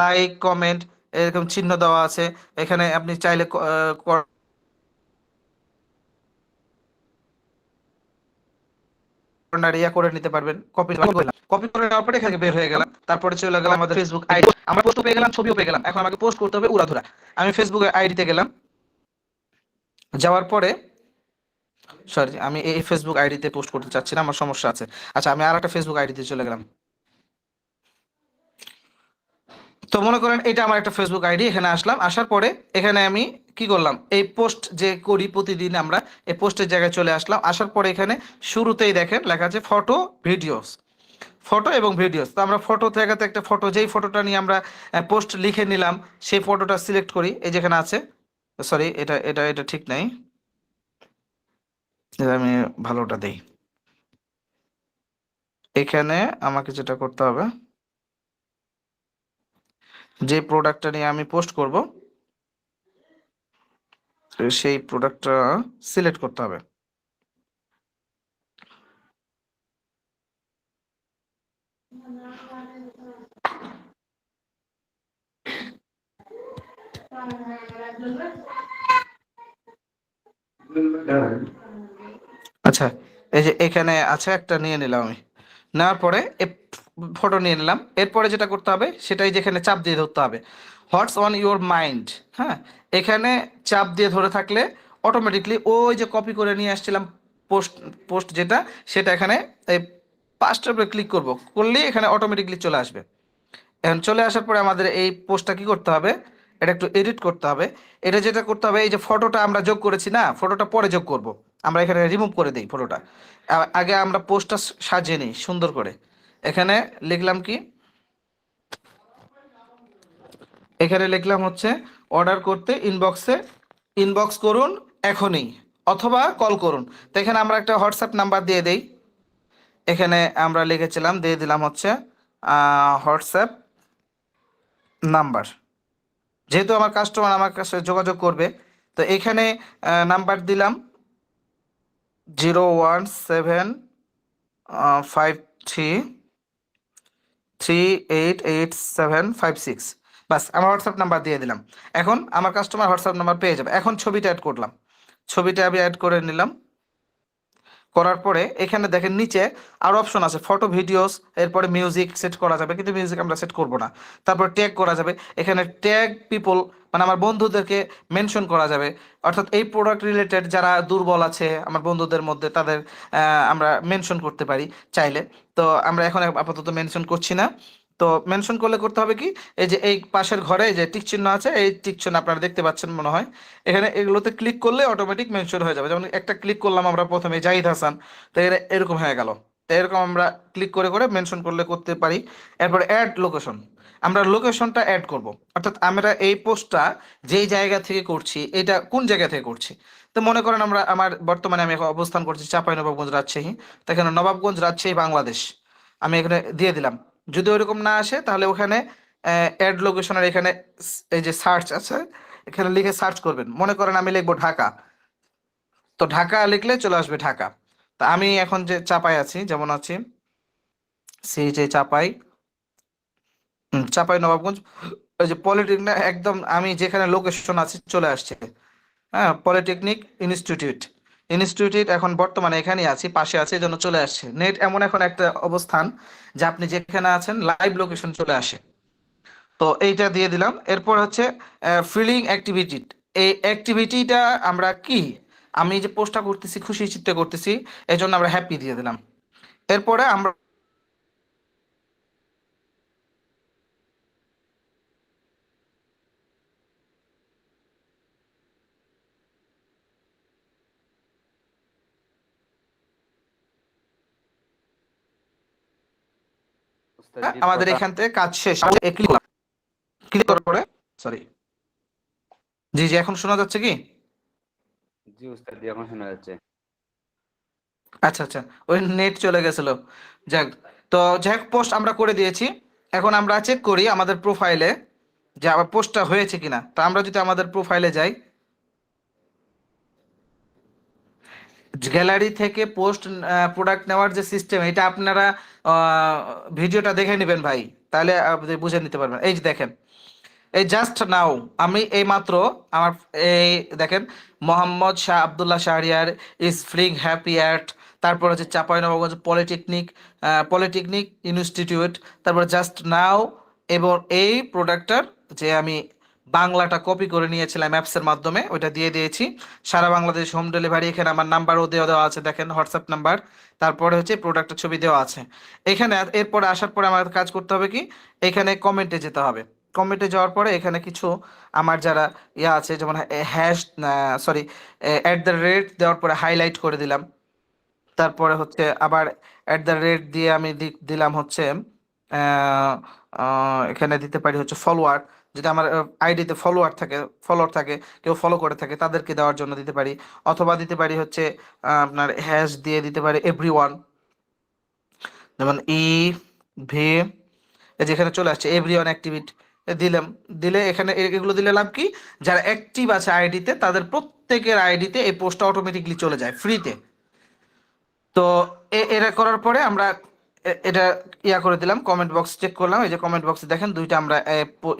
লাইক কমেন্ট এরকম চিহ্ন দেওয়া আছে, এখানে আপনি চাইলে কর্নার ইয়া করে নিতে পারবেন। কপি করে নেওয়ার পরে এখানে বের হয়ে গেলাম, তারপরে চলে গেলাম আমাদের ফেসবুক আইডি। আমরা পোস্ট পেয়ে গেলাম, ছবিও পেয়ে গেলাম, এখন আমাকে পোস্ট করতে হবে উড়াধুরা। আমি ফেসবুক আইডিতে গেলাম, যাওয়ার পরে সরি আমি এই ফেসবুক আইডিতে পোস্ট করতে চাচ্ছি না, আমার সমস্যা আছে। আচ্ছা আমি আর একটা ফেসবুক আইডিতে চলে গেলাম। তো মনে করেন এটা আমার একটা ফেসবুক আইডি, এখানে আসলাম, আসার পরে এখানে আমি কি করলাম, এই পোস্ট যে করি প্রতিদিন আমরা, এই পোস্টের জায়গায় চলে আসলাম। আসার পরে এখানে শুরুতেই দেখেন লেখা আছে ফটো এবং ভিডিওস। তো আমরা ফটো জায়গাতে একটা ফটো, যেই ফটোটা নিয়ে আমরা পোস্ট লিখে নিলাম সেই ফটোটা সিলেক্ট করি, এই যেখানে আছে। সরি এটা এটা এটা ঠিক নাই, এটা আমি ভালোটা দেই। এখানে আমাকে যেটা করতে হবে, যে প্রোডাক্টটা নিয়ে আমি পোস্ট করব সেই প্রোডাক্টটা সিলেক্ট করতে হবে। আচ্ছা এই যে এখানে আছে একটা, নিয়ে নিলাম আমি। নেওয়ার পরে ফটো নিয়ে নিলাম, এরপরে যেটা করতে হবে সেটাই যেখানে চাপ দিয়ে ধরতে হবে, হোয়াটস অন ইউর মাইন্ড। হ্যাঁ, এখানে চাপ দিয়ে ধরে থাকলে অটোমেটিকলি ওই যে কপি করে নিয়ে আসছিলাম পোস্ট পোস্ট যেটা, সেটা এখানে এই পাঁচটার উপরে ক্লিক করলেই এখানে অটোমেটিকলি চলে আসবে। এখন চলে আসার পরে আমাদের এই পোস্টটা কি করতে হবে, এটা একটু এডিট করতে হবে। এটা যেটা করতে হবে, এই যে ফটোটা আমরা যোগ করেছি না, ফটোটা পরে যোগ করব। আমরা এখানে রিমুভ করে দিই ফটোটা, আগে আমরা পোস্টটা সাজিয়ে নিই সুন্দর করে। এখানে লিখলাম কি, এখানে লিখলাম হচ্ছে অর্ডার করতে ইনবক্স করুন এখনই, অথবা কল করুন। তো এখানে আমরা একটা হোয়াটসঅ্যাপ নাম্বার দিয়ে দেই, এখানে আমরা লিখেছিলাম, দিয়ে দিলাম হচ্ছে হোয়াটসঅ্যাপ নাম্বার, যেহেতু আমার কাস্টমার আমার কাছে যোগাযোগ করবে। তো এখানে নাম্বার দিলাম 01753388756। বাস আমার হোয়াটসঅ্যাপ নাম্বার দিয়ে দিলাম। এখন আমার কাস্টমার হোয়াটসঅ্যাপ নাম্বার পেয়ে যাবে। এখন ছবিটা অ্যাড করলাম, ছবিটা আমি অ্যাড করে নিলাম। করার পরে এখানে দেখেন নিচে আরো অপশন আছে, ফটো ভিডিওস, এরপরে মিউজিক সেট করা যাবে, কিন্তু মিউজিক আমরা সেট করব না। তারপর ট্যাগ করা যাবে, এখানে ট্যাগ পিপল মানে আমার বন্ধুদেরকে মেনশন করা যাবে, অর্থাৎ এই প্রোডাক্ট রিলেটেড যারা দুর্বল আছে আমার বন্ধুদের মধ্যে তাদের আমরা মেনশন করতে পারি চাইলে। তো আমরা এখন আপাতত মেনশন করছি না। তো মেনশন করলে করতে হবে কি, এই যে এই পাশের ঘরে যে টিক চিহ্ন আছে, এই টিক চিহ্ন আপনারা দেখতে পাচ্ছেন মনে হয়, এখানে এগুলোতে ক্লিক করলে অটোমেটিক মেনশন হয়ে যাবে। যেমন একটা ক্লিক করলাম আমরা প্রথমে জাহিদ হাসান, তো এরকম হয়ে গেল। এরকম আমরা ক্লিক করে করে মেনশন করলে করতে পারি। এরপরে অ্যাড লোকেশন, আমরা লোকেশনটা অ্যাড করব, অর্থাৎ আমরা এই পোস্টটা যেই জায়গা থেকে করছি এটা কোন জায়গা থেকে করছি। তো মনে করেন আমার বর্তমানে আমি এখন অবস্থান করছি চাঁপাইনবাবগঞ্জ রাজশাহী, তো এখানে নবাবগঞ্জ রাজশাহী বাংলাদেশ আমি এখানে দিয়ে দিলাম। যদি ওইরকম না আসে তাহলে ওখানে অ্যাড লোকেশনের এখানে এই যে সার্চ আছে এখানে লিখে সার্চ করবেন। মনে করেন আমি লিখবো ঢাকা, তো ঢাকা লিখলে চলে আসবে ঢাকা। তা আমি এখন যে চাপাই আছি, যেমন আছি সেই যে চাপাই, চাপাই নবাবগঞ্জ, ওই যে পলিটেকনিক একদম আমি যেখানে লোকেশন আছে চলে আসছে। হ্যাঁ, পলিটেকনিক ইনস্টিটিউট, ইনস্টিটিউট এখন বর্তমানে এখানেই আছি, পাশে আছে, এই জন্য চলে আসছে। নেট এমন এখন একটা অবস্থান যে আপনি যেখানে আছেন লাইভ লোকেশন চলে আসে। তো এইটা দিয়ে দিলাম। এরপর হচ্ছে ফিলিং অ্যাক্টিভিটি, এই অ্যাক্টিভিটিটা আমরা কি, আমি যে পোস্টটা করতেছি খুশি চিত্তে করতেছি, এই জন্য আমরা হ্যাপি দিয়ে দিলাম। এরপরে আমরা উস্তাদ জি আমাদের কথা। এখান থেকে কাজ শেষ, ক্লিক করার পরে, সরি, জি জি এখন শোনা যাচ্ছে কি? জি উস্তাদ জি এখন শোনা যাচ্ছে। আচ্ছা আচ্ছা, ওই নেট চলে গেছিল। যাক, তো যাই হোক পোস্ট আমরা করে দিয়েছি। এখন আমরা চেক করি আমাদের প্রোফাইলে যে আবার পোস্টটা হয়েছে কিনা। তো আমরা যদি আমাদের প্রোফাইলে যাই, গ্যালারি থেকে পোস্ট প্রোডাক্ট নেওয়ার যে সিস্টেম, এটা আপনারা ভিডিওটা দেখে নেবেন ভাই, তাহলে আপনি বুঝে নিতে পারবেন। এই যে দেখেন, এই জাস্ট নাও আমি এই মাত্র আমার এই দেখেন Mohammad Shah Abdullah Shahriar is fling happy at, তারপর হচ্ছে চাঁপাইনবাবগঞ্জ পলিটেকনিক, পলিটেকনিক ইনস্টিটিউট, তারপর জাস্ট নাও, এবং এই প্রোডাক্টটার যে আমি বাংলাটা কপি করে নিয়েছিলাম অ্যাপসের মাধ্যমে ওইটা দিয়ে দিয়েছি। সারা বাংলাদেশ হোম ডেলিভারি, এখানে আমার নাম্বারও দেওয়া দেওয়া আছে, দেখেন হোয়াটসঅ্যাপ নাম্বার, তারপরে হচ্ছে প্রোডাক্টের ছবি দেওয়া আছে এখানে। এরপরে আসার পরে আমার কাজ করতে হবে কি, এখানে কমেন্টে যেতে হবে। কমেন্টে যাওয়ার পরে এখানে কিছু আমার যারা ইয়া আছে, যেমন hash, sorry, at the rate দেওয়ার পরে হাইলাইট করে দিলাম। তারপরে হচ্ছে আবার অ্যাট দ্য রেট দিয়ে আমি দিলাম হচ্ছে আহ, এখানে দিতে পারি হচ্ছে ফলোয়ার, যদি আমার আইডিতে ফলোয়ার থাকে, কেউ ফলো করে থাকে তাদেরকে দেওয়ার জন্য দিতে পারি। অথবা দিতে পারি হচ্ছে আপনার হ্যাশ দিয়ে দিতে পারি এভরিওয়ান, যেমন ভি, এই যেখানে চলে আসছে এভরিওয়ান অ্যাক্টিভিটি দিলাম। দিলে এখানে এগুলো দিলে লাভ কি, যারা অ্যাক্টিভ আছে আইডিতে তাদের প্রত্যেকের আইডিতে এই পোস্টটা অটোমেটিকলি চলে যায় ফ্রিতে। তো এটা করার পরে আমরা এটা ইয়া করে দিলাম, কমেন্ট বক্স চেক করলাম, এই যে কমেন্ট বক্সে দেখেন দুইটা আমরা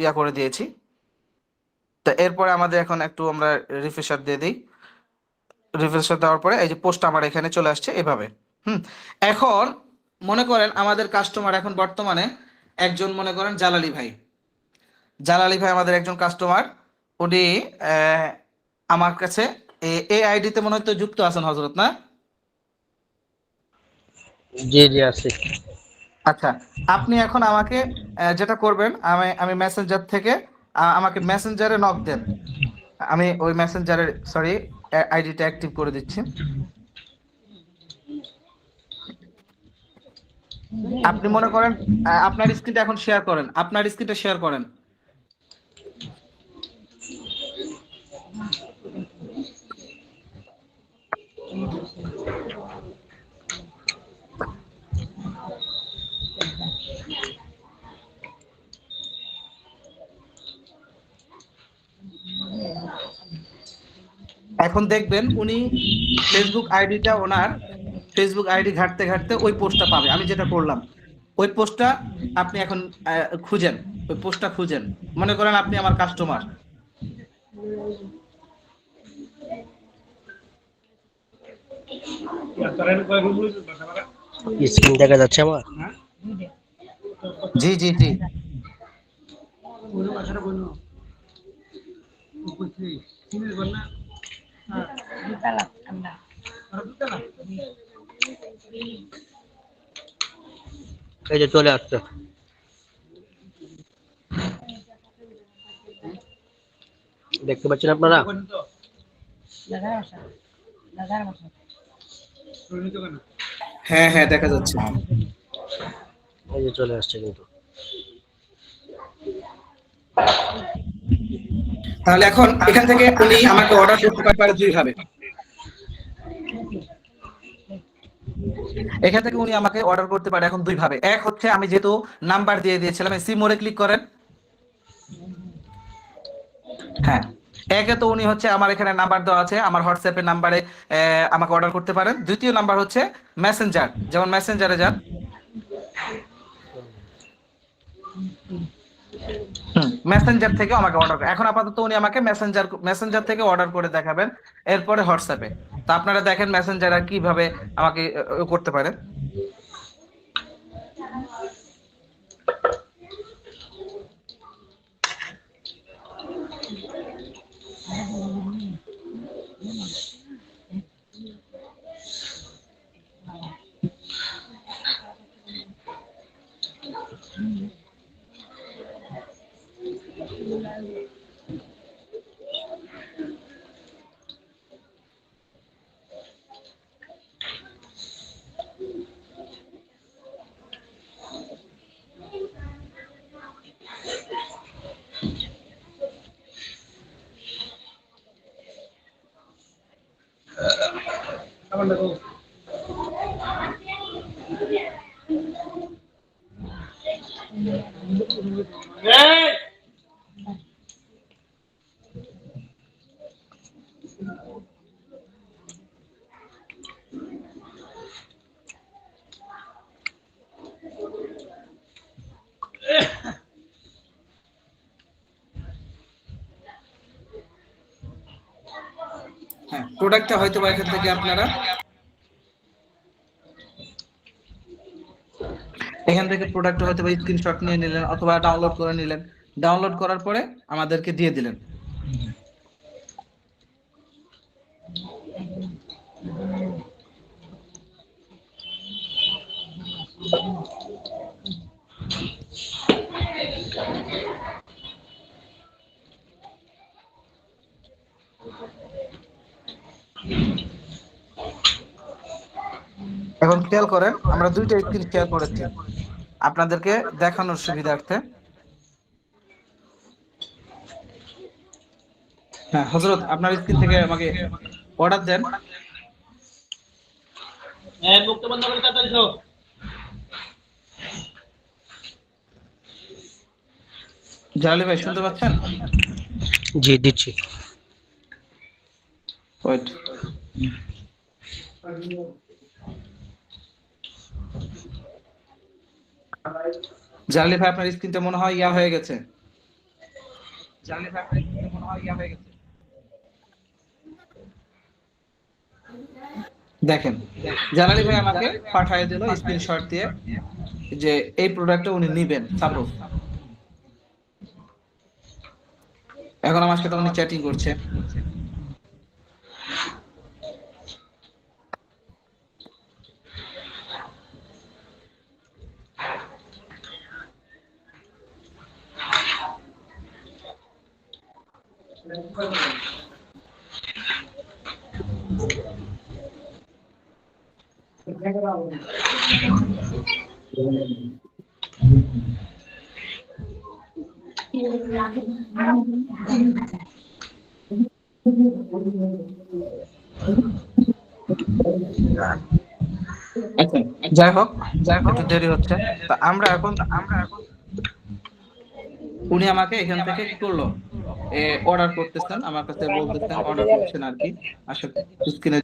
ইয়া করে দিয়েছি। তো এরপরে আমাদের এখন একটু আমরা রিফ্রেশার দিয়ে দিই। রিফ্রেশার দেওয়ার পরে এই যে পোস্ট আমার এখানে চলে আসছে এভাবে। হুম, এখন মনে করেন আমাদের কাস্টমার এখন বর্তমানে একজন, মনে করেন জালালি ভাই, জালালি ভাই আমাদের একজন কাস্টমার। উনি আহ, আমার কাছে এই আইডিতে মনে হয় তো যুক্ত আছেন হজরত, না? জি জি আছে। আচ্ছা, আপনি এখন আমাকে যেটা করবেন, আমি আমি মেসেঞ্জার থেকে আমাকে মেসেঞ্জারে নক দেন। আমি ওই মেসেঞ্জারের, সরি, আইডিটা অ্যাক্টিভ করে দিচ্ছি। আপনি মনে করেন আপনার স্ক্রিনটা এখন শেয়ার করেন, আপনার স্ক্রিনটা শেয়ার করেন। এখন দেখবেন উনি ফেসবুক আইডিটা, ওনার ফেসবুক আইডি ঘাঁটতে ঘাঁটতে ওই পোস্টটা পাবে আমি যেটা করলাম। ওই পোস্টটা আপনি এখন খুঁজেন, ওই পোস্টটা খুঁজেন। মনে করেন আপনি আমার কাস্টমার। স্ক্রিন দেখা যাচ্ছে আমার? জি জি জি, এই যে চলে আসছে, দেখতে পাচ্ছেন আপনারা? হ্যাঁ হ্যাঁ দেখা যাচ্ছে। এই যে চলে আসছে কিন্তু। তাহলে এখন এখান থেকে উনি আমাকে অর্ডার করতে পারে দুই ভাবে। এখান থেকে উনি আমাকে অর্ডার করতে পারে এখন দুই ভাবে। এক হচ্ছে আমি যেহেতু নাম্বার দিয়ে দিয়েছিলাম, সি মোড়ে ক্লিক করেন। হ্যাঁ, একে তো উনি হচ্ছে আমার এখানে নাম্বার দেওয়া আছে, আমার হোয়াটসঅ্যাপের নাম্বারে আমাকে অর্ডার করতে পারেন। দ্বিতীয় নাম্বার হচ্ছে মেসেঞ্জার, যেমন মেসেঞ্জারে যান। মেসেঞ্জার থেকে আমাকে অর্ডার করে, এখন আপাতত উনি আমাকে মেসেঞ্জার থেকে অর্ডার করে দেখাবেন, এরপরে হোয়াটসঅ্যাপে। তো আপনারা দেখেন মেসেঞ্জার আর কিভাবে আমাকে করতে পারেন। হ্যাঁ, প্রোডাক্টটা হয়তো বা এখান থেকে আপনারা প্রোডাক্ট হয়তো বা স্ক্রিনশট নিয়ে নিলেন অথবা ডাউনলোড করে নিলেন। ডাউনলোড করার পরে আমাদেরকে দিয়ে দিলেন। এখন খেয়াল করেন, আমরা দুইটা স্ক্রিন শেয়ার করেছি আপনাদেরকে দেখানোর সুবিধার্থে। হ্যাঁ হযরত, আপনার স্ক্রিন থেকে আমাকে অর্ডার দেন। জালালি ভাই শুনতে পাচ্ছেন? জি দিচ্ছি। ওয়েট। জালালি ভাই আপনার স্ক্রিনটা মনে হয় ইয়া হয়ে গেছে। দেখেন, জালালি ভাই আমাকে পাঠিয়ে দিল স্ক্রিনশট দিয়ে যে এই প্রোডাক্টটা উনি নেবেন সাপোজ। এখন আমার সাথে উনি চ্যাটিং করছে। আচ্ছা, যাই হোক একটু দেরি হচ্ছে। তা আমরা এখন উনি আমাকে এখান থেকে কি করলো, অর্ডার করতেছেন, আমার কাছে বলতেছেন অর্ডার করছেন আর কি। আসলে স্ক্রিনে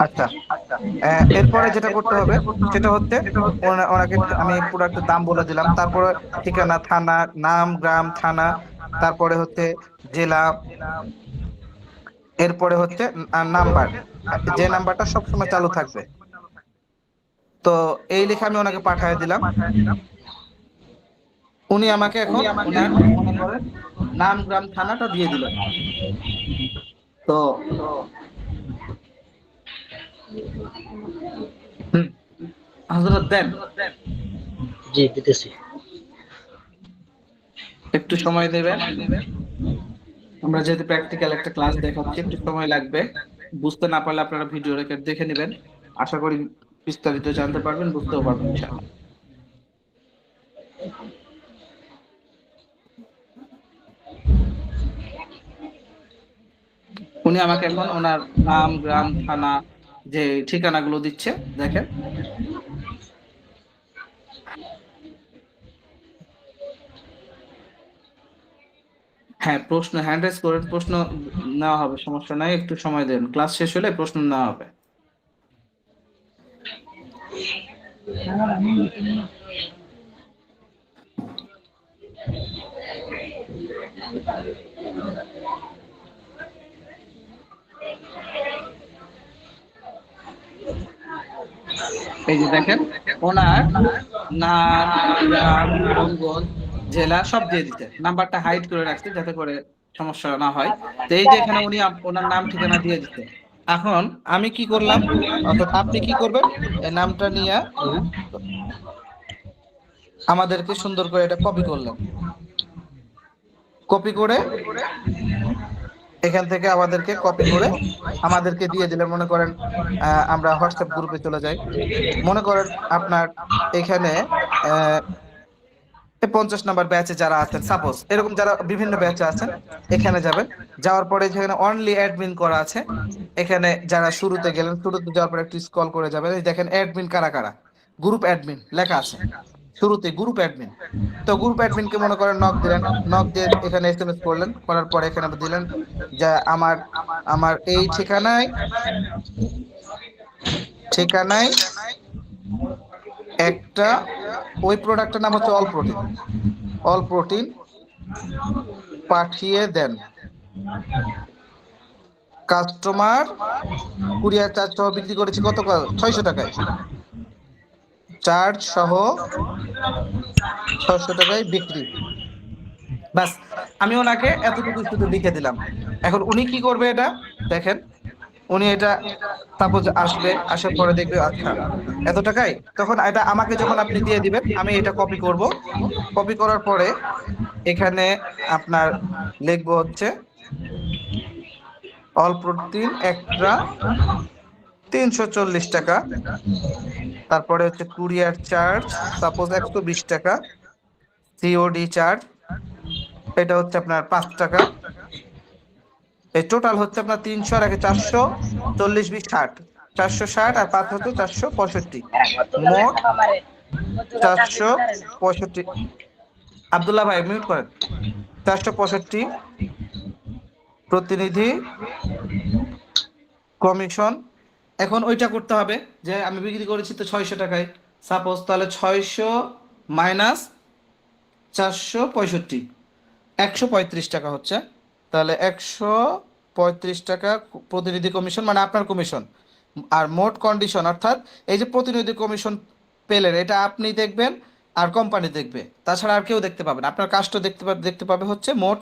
আচ্ছা, এরপরে যেটা করতে হবে সেটা হচ্ছে ওনাকে আমি প্রোডাক্টের দাম বলে দিলাম, তারপরে ঠিকানা, থানা, নাম, গ্রাম, থানা, তারপরে হচ্ছে জেলা, এরপরে হচ্ছে নাম্বার, যে নাম্বারটা সবসময় চালু থাকবে। তো এই লিখে আমি ওনাকে পাঠিয়ে দিলাম। উনি আমাকে এখন ওনার মনে করেন নাম, গ্রাম, থানাটা দিয়ে দিলেন। তো হযরত দেন, জি দিতেছি। একটু সময় দেবেন। আমরা যেহেতু প্র্যাকটিক্যাল একটা ক্লাস দেখাচ্ছি, একটু সময় লাগবে। বুঝতে না পারলে আপনারা ভিডিও রেকর্ড দেখে নেবেন, আশা করি বিস্তারিত জানতে পারবেন, বুঝতেও পারবেন ইনশাআল্লাহ। উনি আমাকে এখন ওনার নাম, গ্রাম, থানা, যে ঠিকানাগুলো দিচ্ছে দেখেন। হ্যাঁ, প্রশ্ন হ্যান্ড রাইজ করেন, প্রশ্ন নেওয়া হবে, সমস্যা নাই, একটু সময় দেন, ক্লাস শেষ হলে প্রশ্ন নেওয়া হবে। এই যে দেখেন, ওনার নাম, গ্রাম, রঙ্গন, জেলা সব দিয়ে দিতে, নাম্বারটা হাইড করে রাখতে যাতে করে সমস্যা না হয়। তো এই যে এখানে উনি ওনার নাম ঠিকানা দিয়ে দিতে। এখন আমি কি করলাম, অর্থাৎ আপনি কি করবেন, এই নামটা নিয়ে আমাদেরকে সুন্দর করে এটা কপি করলেন। কপি করে এখান থেকে আমাদেরকে কপি করে আমাদেরকে দিয়ে দিলেন। মনে করেন আমরা হোয়াটসঅ্যাপ গ্রুপে চলে যাই। মনে করেন আপনার এখানে 50 নাম্বার ব্যাচে যারা আছেন, সাপোজ এরকম যারা বিভিন্ন ব্যাচে আছেন, এখানে যাবেন। যাওয়ার পরে যেখানে অনলি অ্যাডমিন করা আছে, এখানে যারা শুরুতে গেলেন, শুরুতে যাওয়ার পরে একটু স্ক্রল করে যাবেন, এই দেখেন অ্যাডমিন কারা কারা, গ্রুপ অ্যাডমিন লেখা আছে শুরুতে, গ্রুপ অ্যাডমিন। তো গ্রুপ অ্যাডমিনকে মনে করেন নক দিলেন, নক দিয়ে এখানে এসএমএস করলেন, করার পরে এখানে দিলেন যে আমার আমার এই ঠিকানায় ঠিকানায় একটা, ওই প্রোডাক্টের নাম হচ্ছে অল প্রোটিন, অল প্রোটিন পাঠিয়ে দেন। কাস্টমার কুরিয়ার চার্জ সহ বিক্রি করেছি কত, 600 টাকায়, চার্জ সহ 600 টাকায় বিক্রি। বাস, আমি ওনাকে এতটুকু শুধু লিখে দিলাম। এখন উনি কি করবে এটা দেখেন, উনি এটা সাপোজ আসবে, আসার পরে দেখবে আচ্ছা এত টাকায়, তখন এটা আমাকে যখন আপনি দিয়ে দিবেন, আমি এটা কপি করব। কপি করার পরে এখানে আপনার লিখবো হচ্ছে অল প্রোটিন একটা 340 টাকা, তারপরে হচ্ছে কুরিয়ার চার্জ সাপোজ 120 টাকা, সিওডি চার্জ এটা হচ্ছে আপনার 5 টাকা। এই টোটাল হচ্ছে আপনার 300 আর 440, 20, 60, 460 আর 5 হচ্ছে 465, মোট 465। আব্দুল্লাহ ভাই মিউট করেন। 465 প্রতিনিধি কমিশন। এখন ওইটা করতে হবে যে আমি বিক্রি করেছি তো 600 টাকায়, সাপোজ তাহলে 600 মাইনাস 465, 135 টাকা হচ্ছে। তাহলে 135 টাকা প্রতিনিধি কমিশন, মানে আপনার কমিশন। আর মোট কন্ডিশন, অর্থাৎ এই যে প্রতিনিধি কমিশন পেলেন, এটা আপনি দেখবেন আর কোম্পানি দেখবে, তাছাড়া আর কেউ দেখতে পাবে না। আপনার কাস্টমার দেখতে পাবে হচ্ছে মোট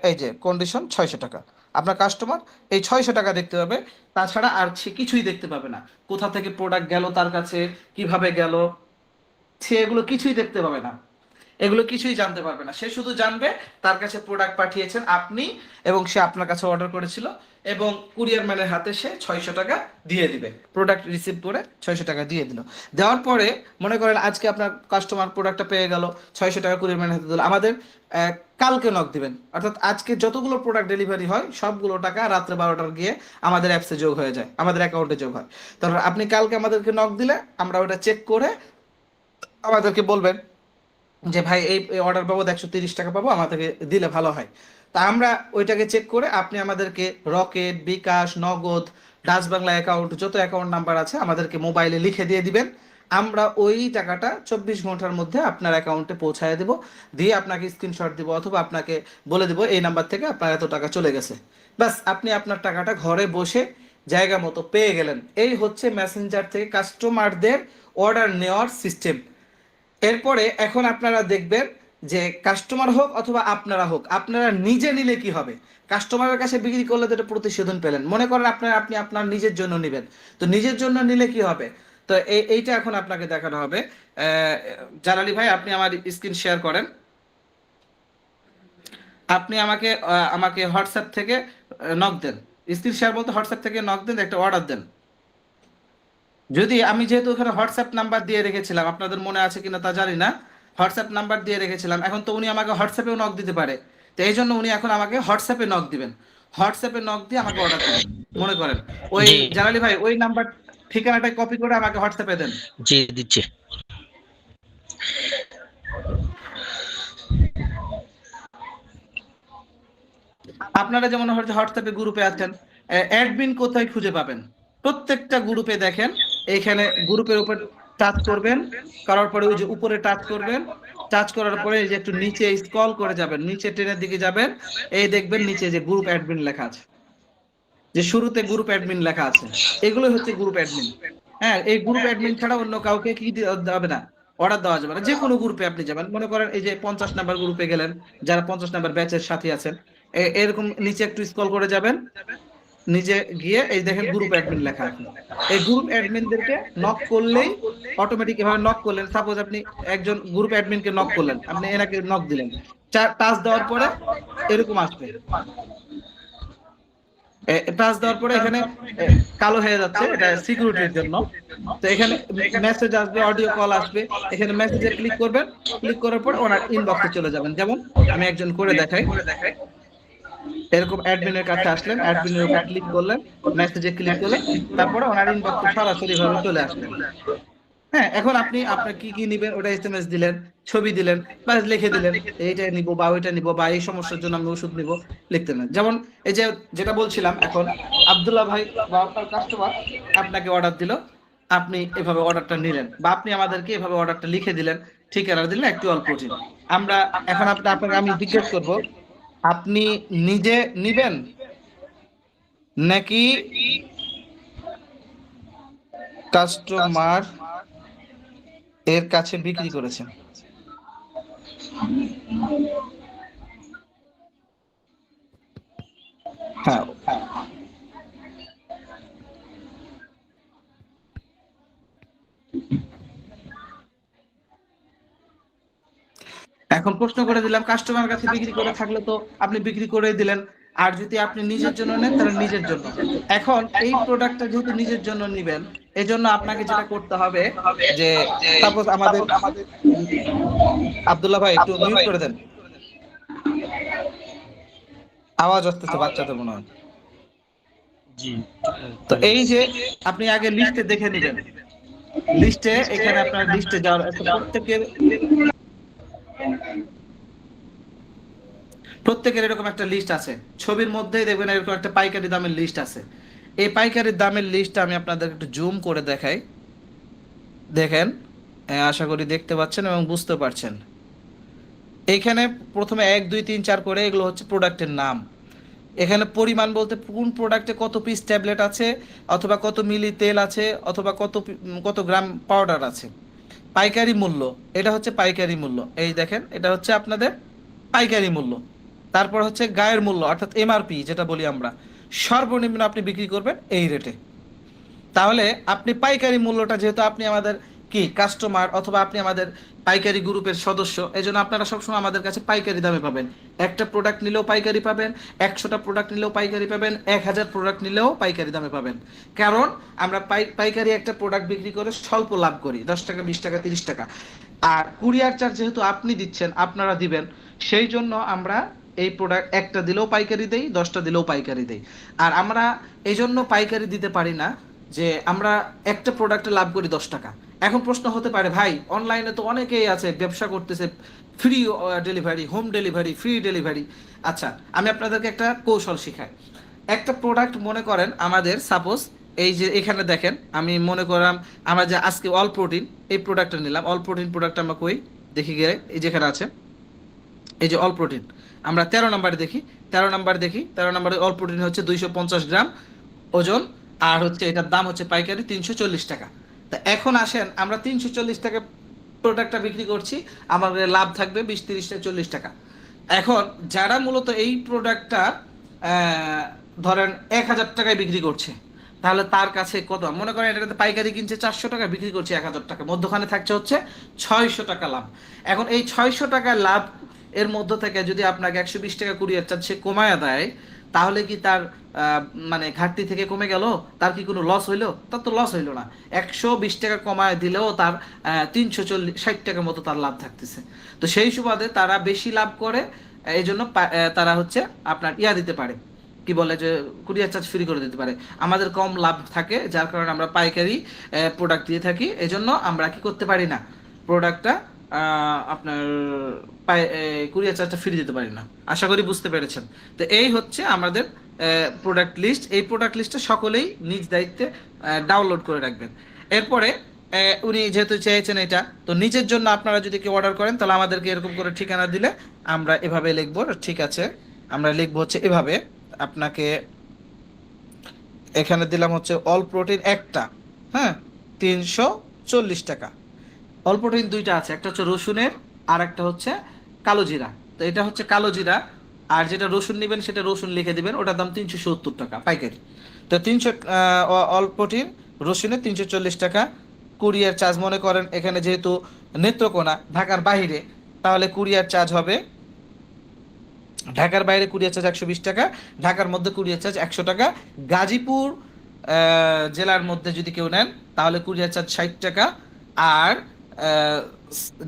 এই যে কন্ডিশন 600 টাকা। আপনার কাস্টমার এই 600 টাকা দেখতে পাবে, তাছাড়া আর সে কিছুই দেখতে পাবে না। কোথা থেকে প্রোডাক্ট গেল তার কাছে, কিভাবে গেল, সে এগুলো কিছুই দেখতে পাবে না, এগুলো কিছুই জানতে পারবে না। সে শুধু জানবে তার কাছে প্রোডাক্ট পাঠিয়েছেন আপনি, এবং সে আপনার কাছে অর্ডার করেছিল, এবং কুরিয়ার ম্যানের হাতে সে 600 টাকা দিয়ে দিবে, প্রোডাক্ট রিসিভ করে 600 টাকা দিয়ে দিল। দেওয়ার পরে মনে করেন আজকে আপনার কাস্টমার প্রোডাক্টটা পেয়ে গেল, 600 টাকা কুরিয়ার ম্যানের হাতে দিল। আমাদের কালকে নক দিবেন, অর্থাৎ আজকে যতগুলো প্রোডাক্ট ডেলিভারি হয় সবগুলো টাকা রাত্রে 12টার গিয়ে আমাদের অ্যাপসে যোগ হয়ে যায়, আমাদের অ্যাকাউন্টে যোগ হয়। তারপর আপনি কালকে আমাদেরকে নক দিলে আমরা ওটা চেক করে আমাদেরকে বলবেন যে ভাই এই অর্ডার বাবদ 130 টাকা পাবো, আমাদেরকে দিলে ভালো হয়। তা আমরা ওইটাকে চেক করে আপনি আমাদেরকে রকেট, বিকাশ, নগদ, ডাচ বাংলা অ্যাকাউন্ট, যত অ্যাকাউন্ট নাম্বার আছে আমাদেরকে মোবাইলে লিখে দিয়ে দিবেন। আমরা ওই টাকাটা 24 ঘন্টার মধ্যে আপনার অ্যাকাউন্টে পৌঁছায় দেব, দিয়ে আপনাকে স্ক্রিনশট দিব অথবা আপনাকে বলে দিব এই নাম্বার থেকে আপনার এত টাকা চলে গেছে। ব্যাস, আপনি আপনার টাকাটা ঘরে বসে জায়গা মতো পেয়ে গেলেন। এই হচ্ছে মেসেঞ্জার থেকে কাস্টমারদের অর্ডার নেওয়ার সিস্টেম। এরপরে এখন আপনারা দেখবেন যে কাস্টমার হোক অথবা আপনারা হোক, আপনারা নিজে নিলে কি হবে। কাস্টমারের কাছে বিক্রি করলে তো এটা প্রতিশোধন পেলেন, মনে করেন আপনি আপনার নিজের জন্য নেবেন, তো নিজের জন্য নিলে কি হবে। তো এইটা এখন আপনাকে দেখানো হবে। জালালি ভাই, আপনি আমার স্ক্রিন শেয়ার করেন। আপনি আমাকে আমাকে হোয়াটসঅ্যাপ থেকে নক দেন। স্ক্রিন শেয়ার বলতে হোয়াটসঅ্যাপ থেকে নক দেন, একটা অর্ডার দেন। যদি আমি যেহেতু ওখানে হোয়াটসঅ্যাপ নাম্বার দিয়ে রেখেছিলাম, আপনাদের মনে আছে কিনা তা জানি না, হোয়াটসঅ্যাপ নাম্বার দিয়ে রেখেছিলাম, এখন তো উনি আমাকে হোয়াটসঅ্যাপেও নক দিতে পারে। তো এই জন্য উনি এখন আমাকে হোয়াটসঅ্যাপে নক দিবেন, হোয়াটসঅ্যাপে নক দিয়ে আমাকে অর্ডার দিবেন। মনে করেন ওই জি জালালি ভাই ওই নাম্বার ঠিকানাটা কপি করে আমাকে হোয়াটসঅ্যাপে দেন। জি দিচ্ছি। আপনারা যেমন হয়তো হোয়াটসঅ্যাপে গ্রুপে আছেন, অ্যাডমিন কোথায় খুঁজে পাবেন? প্রত্যেকটা গ্রুপে দেখেন, এইখানে গ্রুপের উপর টাচ করবেন, করার পরে ওই যে উপরে টাচ করবেন, টাচ করার পরে এই যে একটু নিচে স্ক্রল করে যাবেন, নিচে ট্রেনের দিকে যাবেন, এই দেখবেন নিচে যে গ্রুপ অ্যাডমিন লেখা আছে, যে শুরুতে গ্রুপ অ্যাডমিন লেখা আছে, এগুলোই হচ্ছে গ্রুপ অ্যাডমিন। হ্যাঁ, এই গ্রুপ অ্যাডমিন ছাড়া অন্য কাউকে কি যাবে না, অর্ডার দেওয়া যাবে না। যে কোনো গ্রুপে আপনি যাবেন, মনে করেন এই যে 50 নাম্বার গ্রুপে গেলেন, যারা 50 নাম্বার ব্যাচের সাথে আছেন, এরকম নিচে একটু স্ক্রল করে যাবেন, নিচে গিয়ে এই দেখেন গ্রুপ অ্যাডমিন লেখা আছে। এই গ্রুপ অ্যাডমিনদেরকে নক করলেই অটোমেটিক এভাবে নক করলেন, সাপোজ আপনি একজন গ্রুপ অ্যাডমিনকে নক করলেন, আপনি এনাকে নক দিলেন, টাচ দেওয়ার পরে এরকম আসবে, টাচ দেওয়ার পরে এখানে কালো হয়ে যাচ্ছে, এটা সিকিউরিটির জন্য। তো এখানে মেসেজ আসবে, অডিও কল আসবে, এখানে মেসেজে ক্লিক করবেন, ক্লিক করার পর ওনার ইনবক্সে চলে যাবেন। যেমন আমি একজন করে দেখাই, এরকম অ্যাডমিনের কাছে আসলেন, অ্যাডমিনের উপর ক্লিক করলেন, মেসেজে ক্লিক করলেন, তারপরে ওনার ইনবক্সে সরাসরি ভাবে চলে আসলেন। হ্যাঁ, এখন আপনি আপনার কি কি নিবেন ওটা এসএমএস দিলেন, ছবি দিলেন, বা লিখে দিলেন এইটা নিব বা ওইটা নিব বা এই সমস্যার জন্য আমি ওষুধ নিব, লিখতে না। যেমন এই যে যেটা বলছিলাম, এখন আব্দুল্লাহ ভাই বা আপনার কাস্টমার আপনাকে অর্ডার দিল, আপনি এভাবে অর্ডারটা নিলেন, বা আপনি আমাদেরকে এভাবে অর্ডারটা লিখে দিলেন, ঠিকানা দিলেন, একটু অল্প দিন। আমরা এখন আপনাকে আমি জিজ্ঞেস করব, আপনি নিজে নিবেন নাকি কাস্টমার এর কাছে বিক্রি করেছেন? হ্যাঁ, এখন প্রশ্ন করে দিলাম, কাস্টমার কাছে বিক্রি করে থাকলে তো আপনি বিক্রি করে দিলেন, আর যদি আপনি নিজের জন্য নেন তাহলে নিজের জন্য। এখন এই প্রোডাক্টটা যেহেতু নিজের জন্য নিবেন, এই জন্য আপনাকে যেটা করতে হবে, যে সাপোজ আমাদের আব্দুল্লাহ ভাই একটু মিউট করে দেন, আওয়াজ আসতেছে বাচ্চাদের মনে হয়। জি তো এই যে আপনি আগে লিস্টে দেখে নেবেন, লিস্টে এখানে আপনার লিস্টে যাওয়ার প্রত্যেকের এরকম একটা লিস্ট আছে, ছবির মধ্যেই দেখবেন এরকম একটা পাইকারি দামের লিস্ট আছে। এই পাইকারি দামের লিস্টটা আমি আপনাদের একটু জুম করে দেখাই, দেখেন, আশা করি দেখতে পাচ্ছেন এবং বুঝতে পারছেন। এইখানে প্রথমে 1 2 3 4 করে এগুলো হচ্ছে প্রোডাক্টের নাম। এখানে পরিমাণ বলতে কোন প্রোডাক্টে কত পিস ট্যাবলেট আছে, অথবা কত মিলি তেল আছে, অথবা কত গ্রাম পাউডার আছে। পাইকারি মূল্য, এটা হচ্ছে পাইকারি মূল্য, এই দেখেন এটা হচ্ছে আপনাদের পাইকারি মূল্য। তারপর হচ্ছে গায়ের মূল্য, অর্থাৎ এমআরপি যেটা বলি আমরা, সর্বনিম্ন আপনি বিক্রি করবেন এই রেটে। তাহলে আপনি পাইকারি মূল্যটা, যেহেতু আপনি আমাদের কি কাস্টমার অথবা আপনি আমাদের পাইকারি গ্রুপের সদস্য, এই জন্য আপনারা সবসময় আমাদের কাছে পাইকারি দামে পাবেন। একটা প্রোডাক্ট নিলেও পাইকারি পাবেন, 100টা প্রোডাক্ট নিলেও পাইকারি পাবেন, 1000 প্রোডাক্ট নিলেও পাইকারি দামে পাবেন। কারণ আমরা পাইকারি একটা প্রোডাক্ট বিক্রি করে স্বল্প লাভ করি, 10 টাকা 20 টাকা 30 টাকা। আর কুরিয়ার চার্জ যেহেতু আপনি দিচ্ছেন, আপনারা দিবেন, সেই জন্য আমরা এই প্রোডাক্ট একটা দিলেও পাইকারি দেই, 10টা দিলেও পাইকারি দেই। আর আমরা এই জন্য পাইকারি দিতে পারি না যে আমরা একটা প্রোডাক্টে লাভ করি 10 টাকা, এখন প্রশ্ন হতে পারে, ভাই অনলাইনে তো অনেকেই আছে ব্যবসা করতেছে, free delivery, home delivery, free delivery. আচ্ছা, আমি আপনাদেরকে একটা কৌশল শিখাই। একটা প্রোডাক্ট মনে করেন আমাদের, সাপোজ এই যে এখানে দেখেন, আমি মনে করলাম আমরা যে আজকে অল প্রোটিন এই প্রোডাক্টটা নিলাম। অল প্রোটিন প্রোডাক্ট আমরা কই দেখি গিয়ে, এই যেখানে আছে, এই যে অল প্রোটিন, আমরা 13 নাম্বারে দেখি, 13 নাম্বার দেখি, 13 নাম্বারে অল প্রোটিন হচ্ছে 250 গ্রাম ওজন, আর হচ্ছে এটার দাম হচ্ছে পাইকারি 340 টাকা। তা এখন আসেন, আমরা 340 টাকা প্রোডাক্টটা বিক্রি করছি, আমাদের লাভ থাকবে 20, 30, 40 টাকা। এখন যারা মূলত এই প্রোডাক্টটা ধরেন 1000 টাকায় বিক্রি করছে, তাহলে তার কাছে কত, মনে করেন এটাতে পাইকারি কিনছে 400 টাকা, বিক্রি করছে 1000 টাকা, মধ্যখানে থাকছে হচ্ছে 600 টাকা লাভ। এখন এই 600 টাকা লাভ এর মধ্য থেকে যদি আপনাকে 120 টাকা কুরিয়ার চার্জ সে কমায়া দেয়, তাহলে কি তার মানে ঘাটতি থেকে কমে গেল? তার কি কোনো লস হইলো? তার তো লস হইলো না। 120 টাকা কমায় দিলেও তার 360 টাকার মতো তার লাভ থাকতেছে। তো সেই সুবাদে তারা বেশি লাভ করে, এই জন্য তারা হচ্ছে আপনার ইয়া দিতে পারে, কি বলে যে কুরিয়ার চার্জ ফ্রি করে দিতে পারে। আমাদের কম লাভ থাকে, যার কারণে আমরা পাইকারি প্রোডাক্ট দিয়ে থাকি, এই জন্য আমরা কি করতে পারি না, প্রোডাক্টটা আপনার কুরিয়ার চার্জটা ফ্রি দিতে পারি না। আশা করি বুঝতে পেরেছেন। তো এই হচ্ছে আমাদের প্রোডাক্ট লিস্ট। এই প্রোডাক্ট লিস্টটা সকলেই নিজ দায়িত্বে ডাউনলোড করে রাখবেন। এরপরে উনি যেহেতু চেয়েছেন এটা, তো নিজের জন্য আপনারা যদি কেউ অর্ডার করেন, তাহলে আমাদেরকে এরকম করে ঠিকানা দিলে আমরা এভাবে লিখবো। ঠিক আছে, আমরা লিখবো হচ্ছে এভাবে, আপনাকে এখানে দিলাম হচ্ছে অল প্রোটিন একটা, হ্যাঁ, 340 টাকা। অল প্রোটিন দুইটা আছে, একটা হচ্ছে রসুনের আর একটা হচ্ছে কালো জিরা। তো এটা হচ্ছে কালো জিরা, আর যেটা রসুন নেবেন সেটা রসুন লিখে দিবেন, ওটার দাম 370 টাকা পাইকারি। তো 300 অল প্রোটিন রসুনের 340 টাকা। কুরিয়ার চার্জ মনে করেন এখানে যেহেতু নেত্রকোনা ঢাকার বাইরে, তাহলে কুরিয়ার চার্জ হবে, ঢাকার বাইরে কুরিয়ার চার্জ 120 টাকা, ঢাকার মধ্যে কুরিয়ার চার্জ 100 টাকা। গাজীপুর জেলার মধ্যে যদি কেউ নেন, তাহলে কুরিয়ার চার্জ 60 টাকা। আর আহ,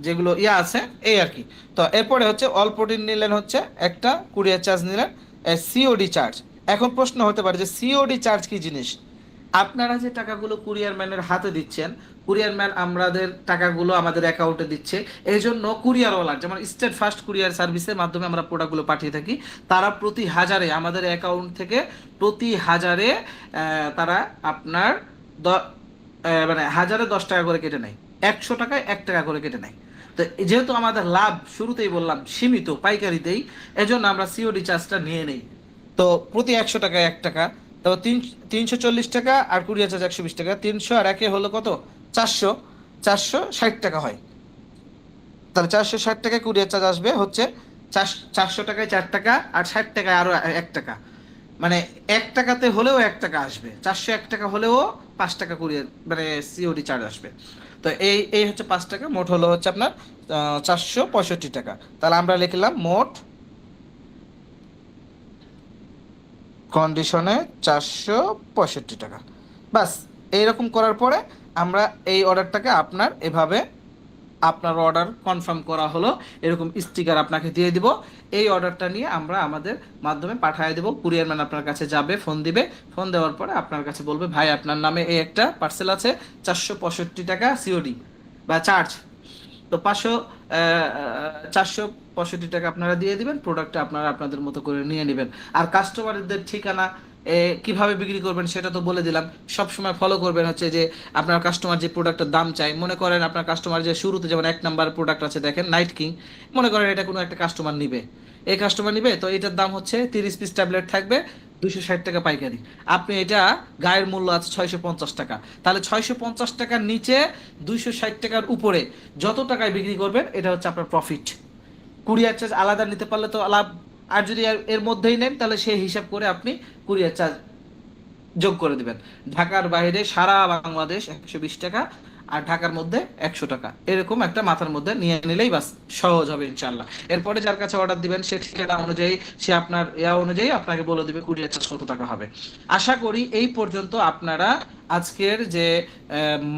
যেগুলো ইয়া আছে এই আর কি। তো এরপরে হচ্ছে অল প্রোটিন নিলেন হচ্ছে একটা, কুরিয়ার চার্জ নিলেন, সিওডি চার্জ। এখন প্রশ্ন হতে পারে যে সিওডি চার্জ কি জিনিস? আপনারা যে টাকাগুলো কুরিয়ার ম্যানের হাতে দিচ্ছেন, কুরিয়ার ম্যান আমাদের টাকাগুলো আমাদের অ্যাকাউন্টে দিচ্ছে, এই জন্য কুরিয়ারওয়ালার, যেমন স্টেট ফাস্ট কুরিয়ার সার্ভিসের মাধ্যমে আমরা প্রোডাক্টগুলো পাঠিয়ে থাকি, তারা প্রতি হাজারে আমাদের অ্যাকাউন্ট থেকে প্রতি হাজারে তারা আপনার মানে হাজারে 10 টাকা করে কেটে নেয়, 100 টাকায় 1 টাকা করে কেটে নেয়। তো যেহেতু আমাদের লাভ শুরুতেই বললাম সীমিত পাইকারিতেই, এজন্য আমরা সিওডি চার্জটা নিয়ে নেই। তো প্রতি 100 টাকায় 1 টাকা, তো 340 টাকা, আর কুরিয়ার চার্জ 120 টাকা, 300 আর 1 হলো কত, 400, 460 টাকা হয়। তাহলে 460 টাকায় কুরিয়ার চার্জ আসবে হচ্ছে 400 টাকায় 4 টাকা, আর 60 টাকায় আরো 1 টাকা, মানে 1 টাকাতে হলেও 1 টাকা আসবে, 401 টাকা হলেও 5 টাকা কুরিয়ার মানে সিওডি চার্জ আসবে। তো এই এই হচ্ছে 5 টাকা, মোট হলো হচ্ছে আপনার 465 টাকা। তাহলে আমরা লিখলাম মোট কন্ডিশনে 465 টাকা। বাস, এইরকম করার পরে আমরা এই অর্ডারটাকে আপনার এভাবে, আপনার অর্ডার কনফার্ম করা হলো, এরকম স্টিকার আপনাকে দিয়ে দিব। এই অর্ডারটা নিয়ে আমরা আমাদের মাধ্যমে পাঠিয়ে দেব, কুরিয়ার ম্যান আপনার কাছে যাবে, ফোন দিবে, ফোন দেওয়ার পরে আপনার কাছে বলবে, ভাই আপনার নামে এই একটা পার্সেল আছে, 465 টাকা সিওডি বা চার্জ। তো 465 টাকা আপনারা দিয়ে দিবেন, প্রোডাক্টটা আপনারা আপনাদের মতো করে নিয়ে নেবেন। আর কাস্টমারদের ঠিকানা কিভাবে বিক্রি করবেন সেটা তো বলে দিলাম। সব সময় ফলো করবেন হচ্ছে যে আপনার কাস্টমার যে প্রোডাক্টের দাম চাই, মনে করেন আপনার কাস্টমার যে শুরুতে যেমন 1 নাম্বার প্রোডাক্ট আছে দেখেন নাইট কিং, মনে করেন এটা কোনো একটা কাস্টমার নিবে, এই কাস্টমার নিবে, তো এটার দাম হচ্ছে 30 পিস ট্যাবলেট থাকবে 260 টাকা পাইকারি। আপনি এটা গায়ের মূল্য আছে 650 টাকা, তাহলে 650 টাকার নিচে 260 টাকার উপরে যত টাকায় বিক্রি করবেন এটা হচ্ছে আপনার প্রফিট। কুরিয়ার চার্জ আলাদা নিতে পারলে তো লাভ, আর যদি এর মধ্যেই নেন তাহলে সেই হিসাব করে আপনি কুরিয়ার চার্জ যোগ করে দিবেন। ঢাকার বাইরে সারা বাংলাদেশ 120 টাকা, আর ঢাকার মধ্যে 100 টাকা, এরকম একটা মাথার মধ্যে নিয়ে নিলেই বাস সহজ হবে ইনশাল্লাহ। এরপরে যার কাছে অর্ডার দিবেন সে ঠিকানা অনুযায়ী, সে আপনার অনুযায়ী আপনাকে বলে দিবে কুরিয়ার চার্জ কত টাকা হবে। আশা করি এই পর্যন্ত আপনারা আজকের যে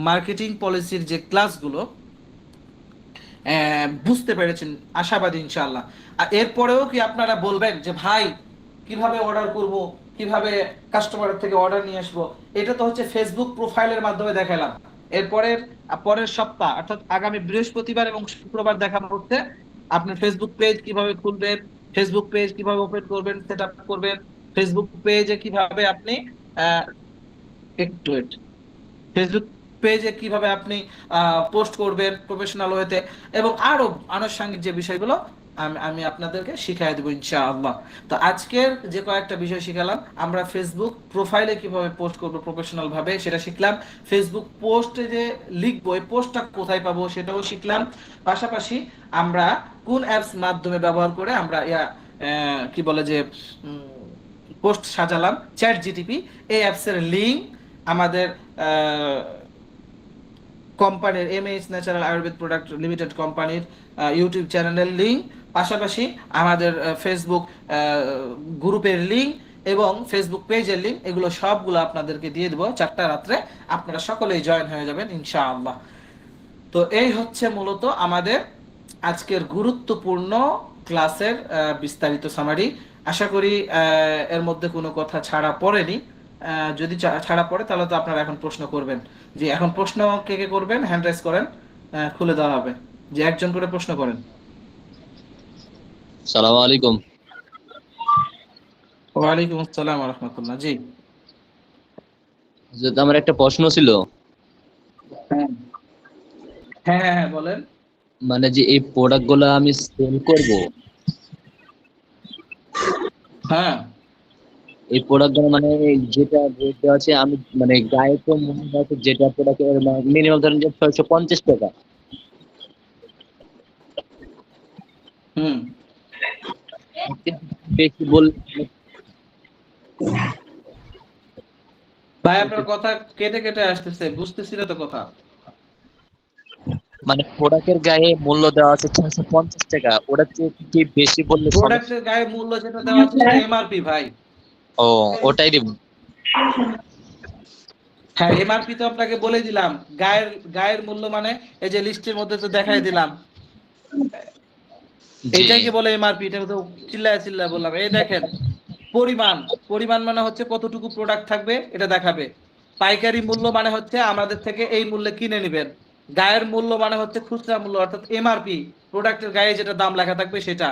মার্কেটিং পলিসির যে ক্লাসগুলো বুঝতে পেরেছেন, আশাবাদী ইনশাআল্লাহ। আর এরপরেও কি আপনারা বলবেন যে ভাই কিভাবে অর্ডার করব, কিভাবে কাস্টমারের থেকে অর্ডার নিয়ে আসবো? এটা তো হচ্ছে ফেসবুক প্রোফাইলের মাধ্যমে দেখালাম, এরপরের পরের সপ্তাহ অর্থাৎ আগামী বৃহস্পতিবার এবং শুক্রবার দেখাবো হচ্ছে আপনার ফেসবুক পেজ কিভাবে খুলবেন, ফেসবুক পেজ কিভাবে ওপেন করবেন, সেট আপ করবেন, ফেসবুক পেজে কিভাবে আপনি আহ, একটু ফেসবুক পেজে কিভাবে আপনি পোস্ট করবেন প্রফেশনাল ওয়েতে, এবং আরো আনুষঙ্গিক যে বিষয়গুলো আমি আপনাদেরকে শিখিয়ে দেবো ইনশাআল্লাহ। তো আজকের যে কয়েকটা বিষয় শিখালাম, আমরা ফেসবুক প্রোফাইলে কিভাবে পোস্ট করবো প্রফেশনাল ভাবে সেটা শিখলাম, ফেসবুক পোস্টে যে লিখবো এই পোস্টটা কোথায় পাবো সেটাও শিখলাম, পাশাপাশি আমরা কোন অ্যাপস মাধ্যমে ব্যবহার করে আমরা কি বলে যে পোস্ট সাজালাম, চ্যাট জিটিপি এই অ্যাপসের লিঙ্ক আমাদের কোম্পানির mAh natural Ayurveda product limited কোম্পানির ইউটিউব চ্যানেলের লিঙ্ক, পাশাপাশি আমাদের ফেসবুক গ্রুপের লিঙ্ক এবং ফেসবুক পেজের লিঙ্ক, এগুলো সবগুলো আপনাদেরকে দিয়ে দেবো 4টা রাত্রে, আপনারা সকলেই জয়েন হয়ে যাবেন ইনশাআল্লাহ। তো এই হচ্ছে মূলত আমাদের আজকের গুরুত্বপূর্ণ ক্লাসের বিস্তারিত সামারি। আশা করি এর মধ্যে কোনো কথা ছাড়া পড়েনি। যদি ছাড়া পড়ে তাহলে তো আপনারা এখন প্রশ্ন করবেন। যে এখন প্রশ্ন কে কে করবেন হ্যান্ড রাইজ করেন, খুলে দেওয়া হবে। যে একজন করে প্রশ্ন করেন। সালাম আলাইকুম। ওয়ালাইকুম আসসালাম ওয়া রাহমাতুল্লাহ। জি যদি আমার একটা প্রশ্ন ছিল, হ্যাঁ হ্যাঁ হ্যাঁ বলেন। মানে যে এই প্রোডাক্ট গুলো আমি সেল করব, হ্যাঁ এই প্রোডাক্ট গুলো মানে যেটা রেট দেওয়া আছে, আমি মানে গায়ে তো মনে আছে যেটা প্রোডাক্টের মিনিমাম ধরেন যে 650 টাকা, হুম বেশি বল ভাই আপনার কথা কেটে কেটে আসতেছে, বুঝতেছি না তো কথা। মানে প্রোডাক্টের গায়ে মূল্য দেওয়া আছে 650 টাকা, ওটা কি বেশি বললে সমস্যা? প্রোডাক্টের গায়ে মূল্য যেটা দেওয়া আছে সেটা এমআরপি ভাই। ও, ওটাই দিব। হ্যাঁ এমআরপি তো আপনাকে বলে দিলাম, গায়ের গায়ের মূল্য মানে এই যে লিস্টের মধ্যে তো দেখাই দিলাম, জি এটাই কি বলে এমআরপি। এটা তো চিল্লায় চিল্লায় বললাম। এই দেখেন পরিমাণ, পরিমাণ মানে হচ্ছে কতটুকু প্রোডাক্ট থাকবে এটা দেখাবে। পাইকারি মূল্য মানে হচ্ছে আমাদের থেকে এই মূল্যে কিনে নেবেন। গায়ের মূল্য মানে হচ্ছে খুচরা মূল্য অর্থাৎ এমআরপি, প্রোডাক্টের গায়ে যেটা দাম লেখা থাকবে সেটা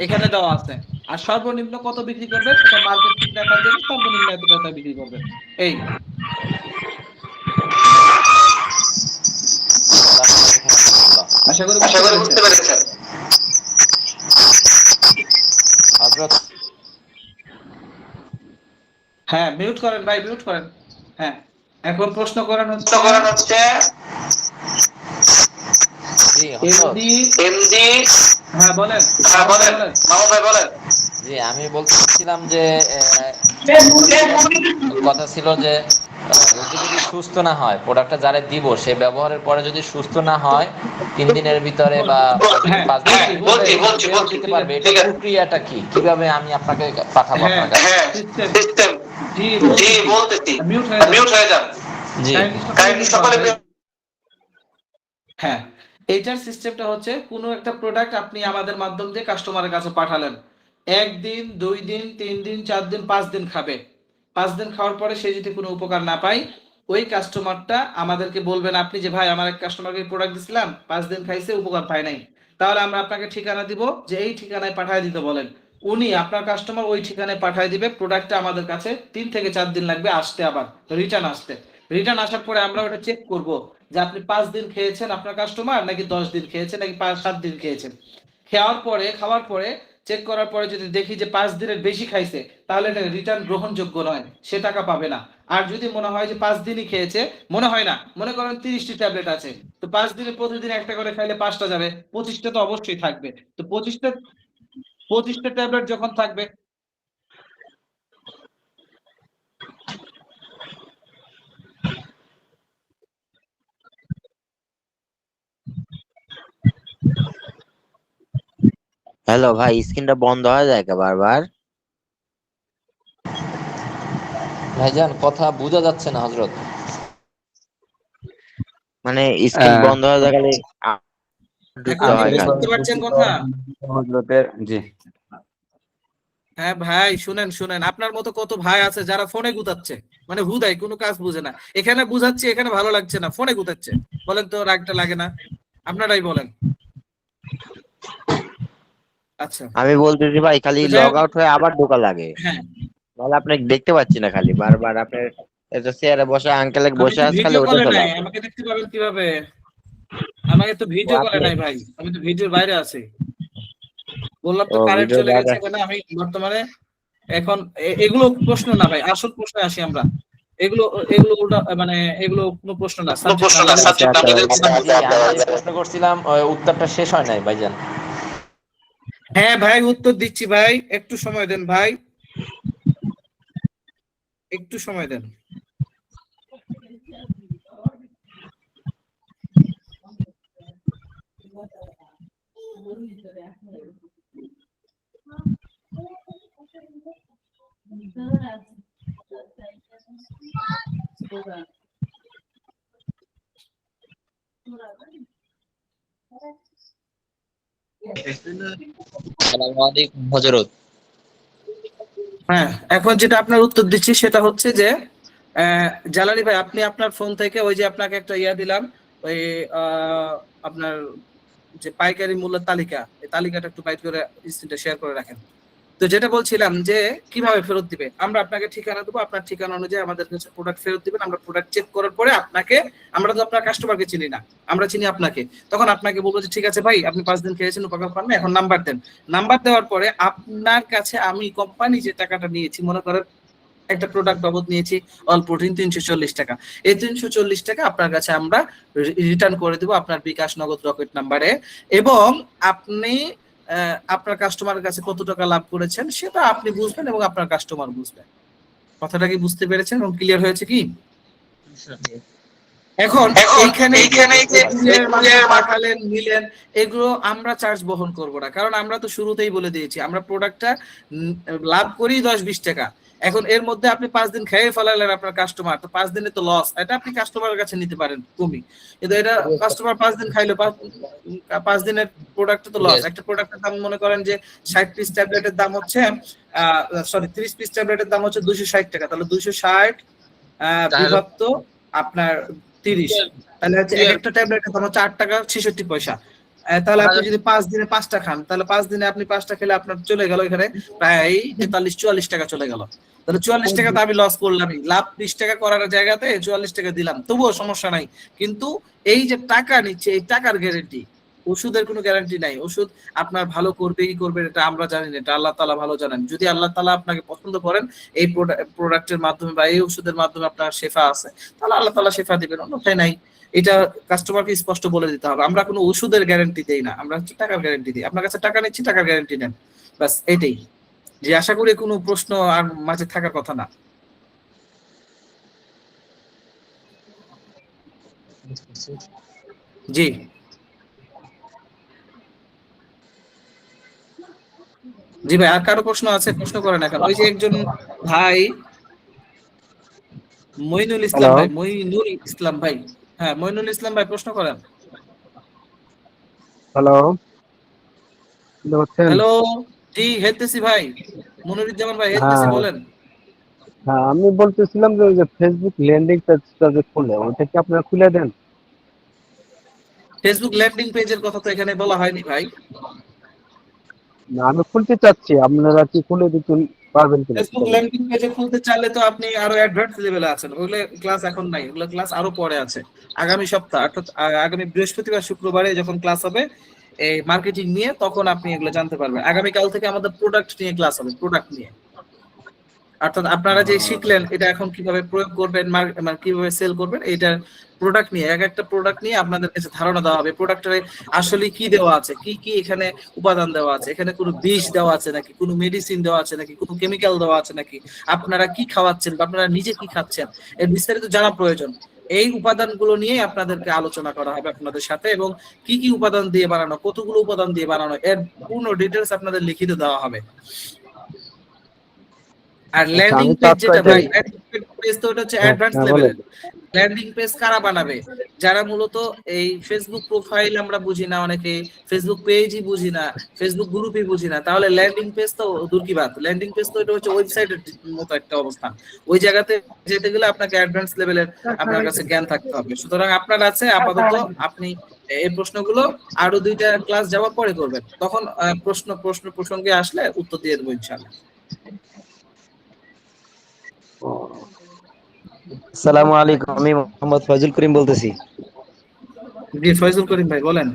এখানে দেওয়া আছে। আর সর্বনিম্ন কত বিক্রি করবেন এটা মার্কেট ঠিক রাখার জন্য সর্বনিম্ন এত টাকা বিক্রি করবেন। এই আশা করি বুঝতে পেরেছেন। হ্যাঁ মিউট করেন ভাই, মিউট করেন। হ্যাঁ এখন প্রশ্ন করেন হচ্ছে জি এমডি এমডি। হ্যাঁ বলেন মামু ভাই বলেন। জি আমি বলতে চাচ্ছিলাম যে কথা ছিল যে রোগী যদি সুস্থ না হয়, প্রোডাক্টটা যারা দিব সে ব্যবহারের পরে যদি সুস্থ না হয় 3 দিনের ভিতরে বা 5 দিনের দিতে পারবে, এটা প্রক্রিয়াটা কি, কিভাবে আমি আপনাকে পাঠাবো আপনার কাছে? সিস্টেম জি বলতেছি, মিউট হয়ে যান। জি কাইন্ডলি সকলে। হ্যাঁ এইটার সিস্টেমটা হচ্ছে কোনো একটা প্রোডাক্ট আপনি আমাদের মাধ্যম দিয়ে কাস্টমারের কাছে পাঠালেন, 1 দিন 2 দিন 3 দিন 4 দিন 5 দিন খাবে। 5 দিন খাওয়ার পরে সে যদি কোনো উপকার না পায়, ওই কাস্টমারটা আমাদেরকে বলবেন আপনি যে ভাই আমার এক কাস্টমারকে প্রোডাক্ট দিছিলাম 5 দিন খাইছে উপকার পায় নাই, তাহলে আমরা আপনাকে ঠিকানা দিব যে এই ঠিকানায় পাঠিয়ে দিতে বলেন। উনি আপনার কাস্টমার ওই ঠিকানায় পাঠিয়ে দিবে, প্রোডাক্টটা আমাদের কাছে 3 থেকে 4 দিন লাগবে আসতে, আবার রিটার্ন আসতে। রিটার্ন আসার পরে আমরা ওটা চেক করব যে আপনি 5 দিন খেয়েছেন আপনার কাস্টমার, নাকি 10 দিন খেয়েছেন, নাকি 7 দিন খেয়েছেন। খাওয়ার পরে চেক করার পরে যদি দেখি যে 5 দিনের বেশি খাইছে, তাহলে এটা রিটার্ন গ্রহণযোগ্য নয়, সে টাকা পাবে না। আর যদি মনে হয় যে 5 দিনই খেয়েছে, মনে হয় না, মনে করেন 30টি ট্যাবলেট আছে, তো 5 দিনে প্রতিদিন একটা করে খাইলে 5টা যাবে, 25টা তো অবশ্যই থাকবে। তো 25টা ট্যাবলেট যখন থাকবে, হ্যালো ভাই, স্ক্রিনটা বন্ধ হয়ে যায় কে বারবার? ভাইজান কথা বোঝা যাচ্ছে না হযরত। মানে স্ক্রিন বন্ধ হয়ে গেলে ঢুকতে এখন হয় কি না। বুঝতে পারছেন কথা? হযরতের জি হ্যাঁ ভাই, শুনেন শুনেন, আপনার মতো কত ভাই আছে যারা ফোনে গুতাচ্ছে, মানে হুদাই কোনো কাজ বুঝে না। এখানে বুঝাচ্ছি, এখানে ভালো লাগছে না, ফোনে গুতাচ্ছে। বলেন তো রাগটা লাগে না? আপনারাই বলেন। আচ্ছা, আমি বলতেছি ভাই খালি তো যাই লগ হোক, আউট হয়ে আবার ঢোকা লাগে, হ্যাঁ, নাহলে আপনাকে দেখতে পাচ্ছি না, খালি বারবার আপনার একটা চেয়ারে বসে আঙ্কেল আমি বসে তো আছে, খালি ভিডিও ওটা কলে চলে নাই, আসে। আমাকে দেখতে পাবেন কিভাবে? আমাকে তো ও ভিডিও কলে আপনি, নাই ভাই, আমি তো ভিডিওর বাইরে আছি। বললাম ও তো কারেন্ট ভিডিওর চলে গেছে, বাইরে। এখানে আমি বর্তমানে এখন এগুলো প্রশ্ন না ভাই, আসল প্রশ্নে আসি আমরা। এগুলো এগুলো উল্টা মানে এগুলো কোনো প্রশ্ন না, সাবজেক্ট আমরা দিয়েছি। আচ্ছা আচ্ছা ভাই। জি, আমি যে প্রশ্ন করছিলাম উত্তরটা শেষ হয় নাই ভাইজান। হ্যাঁ ভাই, উত্তর দিচ্ছি ভাই, একটু সময় দেন ভাই, একটু সময় দেন। আসসালামু আলাইকুম হযরত। হ্যাঁ, এখন যেটা আপনার উত্তর দিচ্ছি সেটা হচ্ছে যে জালালি ভাই, আপনি আপনার ফোন থেকে ওই যে আপনাকে একটা ইয়া দিলাম, ওই আপনার যে পাইকারি মূল্যের তালিকা, এই তালিকাটা একটু বাইট করে স্ক্রিনটা শেয়ার করে রাখেন। তো যেটা বলছিলাম যে কিভাবে ফেরত দিবে, আমরা আপনাকে ঠিকানা দেবো, আপনার ঠিকানা অনুযায়ী আমাদের কাছে প্রোডাক্ট ফেরত দিবেন। আমরা প্রোডাক্ট চেক করার পরে আপনাকে, আমরা তো আপনার কাস্টমারকে চিনি না, আমরা চিনি আপনাকে, তখন আপনাকে বলবো যে ঠিক আছে ভাই, আপনি 5 দিন খেয়েছেন, উপকার পান না, এখন নাম্বার দেন। নাম্বার দেওয়ার পরে আপনার কাছে আমি কোম্পানি যে টাকাটা নিয়েছি, মনে করেন একটা প্রোডাক্ট বাবদ নিয়েছি অল প্রোটিন 340 টাকা, এই 340 টাকা আপনার কাছে আমরা রিটার্ন করে দেবো আপনার বিকাশ নগদ রকেট নাম্বারে। এবং আপনি আপনার কাস্টমারের কাছে কত টাকা লাভ করেছেন সেটা আপনি বুঝবেন এবং আপনার কাস্টমার বুঝবেন। কথাটা কি বুঝতে পেরেছেন এবং ক্লিয়ার হয়েছে কি? এখন এইখানে যে কুরিয়ারের মাধ্যমে পাঠালেন, নিলেন, এগুলো আমরা চার্জ বহন করব না, কারণ আমরা তো শুরুতেই বলে দিয়েছি আমরা প্রোডাক্টটা লাভ করি 10-20 টাকা। এখন এর মধ্যে আপনি 5 দিন খেয়ে ফেলালেন আপনার কাস্টমার, তো 5 দিনে তো লস, এটা আপনি কাস্টমারের কাছে নিতে পারেন কমই, কিন্তু এটা কাস্টমার 5 দিন খাইলো, 5 দিনের প্রোডাক্ট তো লস। একটা প্রোডাক্টের দাম মনে করেন যে 60 পিস ট্যাবলেটের দাম হচ্ছে 30 পিস ট্যাবলেটের দাম হচ্ছে 260 টাকা, তাহলে 260 বিভক্ত আপনার 30, তাহলে হচ্ছে এক একটা ট্যাবলেটের দাম হচ্ছে 8 টাকা 66 পয়সা। তাহলে আপনি যদি 5 দিনে 5টা খান, তাহলে 5 দিনে আপনি 5টা খেলে আপনার চলে গেল এখানে প্রায় 43-44 টাকা চলে গেল। তাহলে 44 টাকা তো আমি লস করলামই, লাভ 20 টাকা করার জায়গাতে 44 টাকা দিলাম, তবুও সমস্যা নাই। কিন্তু এই যে টাকা নিচ্ছে, এই টাকার গ্যারান্টি, ওষুধের কোনো গ্যারান্টি নাই। ওষুধ আপনার ভালো করবে কি করবে এটা আমরা জানি না, এটা আল্লাহ তাআলা ভালো জানেন। যদি আল্লাহ তাআলা আপনাকে পছন্দ করেন, এই প্রোডাক্টের মাধ্যমে বা এই ওষুধের মাধ্যমে আপনার শেফা আছে, তাহলে আল্লাহ তাআলা শেফা দিবেন, অন্যথায় নাই। এটা কাস্টমারকে স্পষ্ট বলে দিতে হবে। আমরা কোনো ওষুধের গ্যারান্টি দেই না, আমরা হচ্ছে টাকার গ্যারান্টি দিই। আপনার কাছে টাকা নিচ্ছি, টাকার গ্যারান্টি নেন, বাস এটাই। যে আশা করি কোনো প্রশ্ন আর মাঝে থাকার কথা না। জি জি ভাই, আর কারো প্রশ্ন আছে? প্রশ্ন করেন এখন। ওই যে একজন ভাই মইনুল ইসলাম হ্যালো, ভাই, মইনুল ইসলাম ভাই, হ্যাঁ মইনুল ইসলাম ভাই, প্রশ্ন করেন। হ্যালো, শুনতে পাচ্ছেন? হ্যালো, জি হেলতেছি ভাই, মনিরুজ্জামান ভাই হেলতেছি, হ্যাঁ, বলেন। হ্যাঁ, আমি বলতেছিলাম যে ওই যে ফেসবুক ল্যান্ডিং পেজটা যে খুলে, ওইটা কি আপনারা খুলে দেন? ফেসবুক ল্যান্ডিং পেজের কথা তো এখানে বলা হয়নি ভাই। না, আমি খুলতে চাচ্ছি, আপনারা কি খুলে দিতে পারবেন কিনা ফেসবুক সেটা বলুন। ল্যান্ডিং পেজে খুলতে চাইলে তো আপনি আরো অ্যাডভান্স লেভেলে আছেন, ওগুলো ক্লাস এখন নাই, ওগুলো ক্লাস আরো পরে আছে। আগামী সপ্তাহ অর্থাৎ আগামী বৃহস্পতিবার শুক্রবারে যখন ক্লাস হবে এই মার্কেটিং নিয়ে, তখন আপনি এগুলো জানতে পারবেন। আগামী কাল থেকে আমাদের প্রোডাক্ট নিয়ে ক্লাস হবে, প্রোডাক্ট নিয়ে, অর্থাৎ আপনারা যে শিখলেন এটা এখন কিভাবে প্রয়োগ করবেন, মানে কিভাবে সেল করবেন, এটা প্রোডাক্ট নিয়ে, এক একটা প্রোডাক্ট নিয়ে আপনাদের কাছে ধারণা দেওয়া হবে প্রোডাক্টে আসলে কি দেওয়া আছে, কি কি এখানে উপাদান দেওয়া আছে, এখানে কোনো বিষ দেওয়া আছে নাকি, কোনো মেডিসিন দেওয়া আছে নাকি, কোনো কেমিক্যাল দেওয়া আছে নাকি, আপনারা কি খাওয়াচ্ছেন বা আপনারা নিজে কি খাচ্ছেন, এর বিস্তারিত জানা প্রয়োজন। এই উপাদানগুলো নিয়ে আপনাদেরকে আলোচনা করা হবে আপনাদের সাথে, এবং কি কি উপাদান দিয়ে বানানো, কতগুলো উপাদান দিয়ে বানানো, এর পূর্ণ ডিটেলস আপনাদের লিখিত দেওয়া হবে। আর আচ্ছা, ল্যান্ডিং আমি পেজ 4 যেটা তারিখে, ভাই, ল্যান্ডিং পেজ তো ওটা হচ্ছে হ্যাঁ অ্যাডভান্স হ্যাঁ বলেন। লেভেলের। ল্যান্ডিং পেজ কারা বানাবে? যারা মূলত এই ফেসবুক প্রোফাইল আমরা বুঝি না, অনেকে ফেসবুক পেজই বুঝি না, ফেসবুক গ্রুপই বুঝি না, তাহলে ল্যান্ডিং পেজ তো দূর কি বাত, ল্যান্ডিং পেজ তো এটা হচ্ছে ওয়েবসাইটের মতো একটা অবস্থান। ওই জায়গাতে যেতে গেলে আপনাকে অ্যাডভান্স লেভেলের আপনার কাছে জ্ঞান থাকতে হবে। সুতরাং আপনার আছে আপাতত, আপনি এই প্রশ্নগুলো আরো 2টা ক্লাস যাওয়ার পরে করবেন, তখন প্রশ্ন প্রসঙ্গে আসলে উত্তর দিয়ে দেবো ইনশাআল্লাহ। আসসালামু আলাইকুম, আমি মোহাম্মদ ফয়জুল করিম বলতেছি। জি ফয়জুল করিম ভাই বলেন।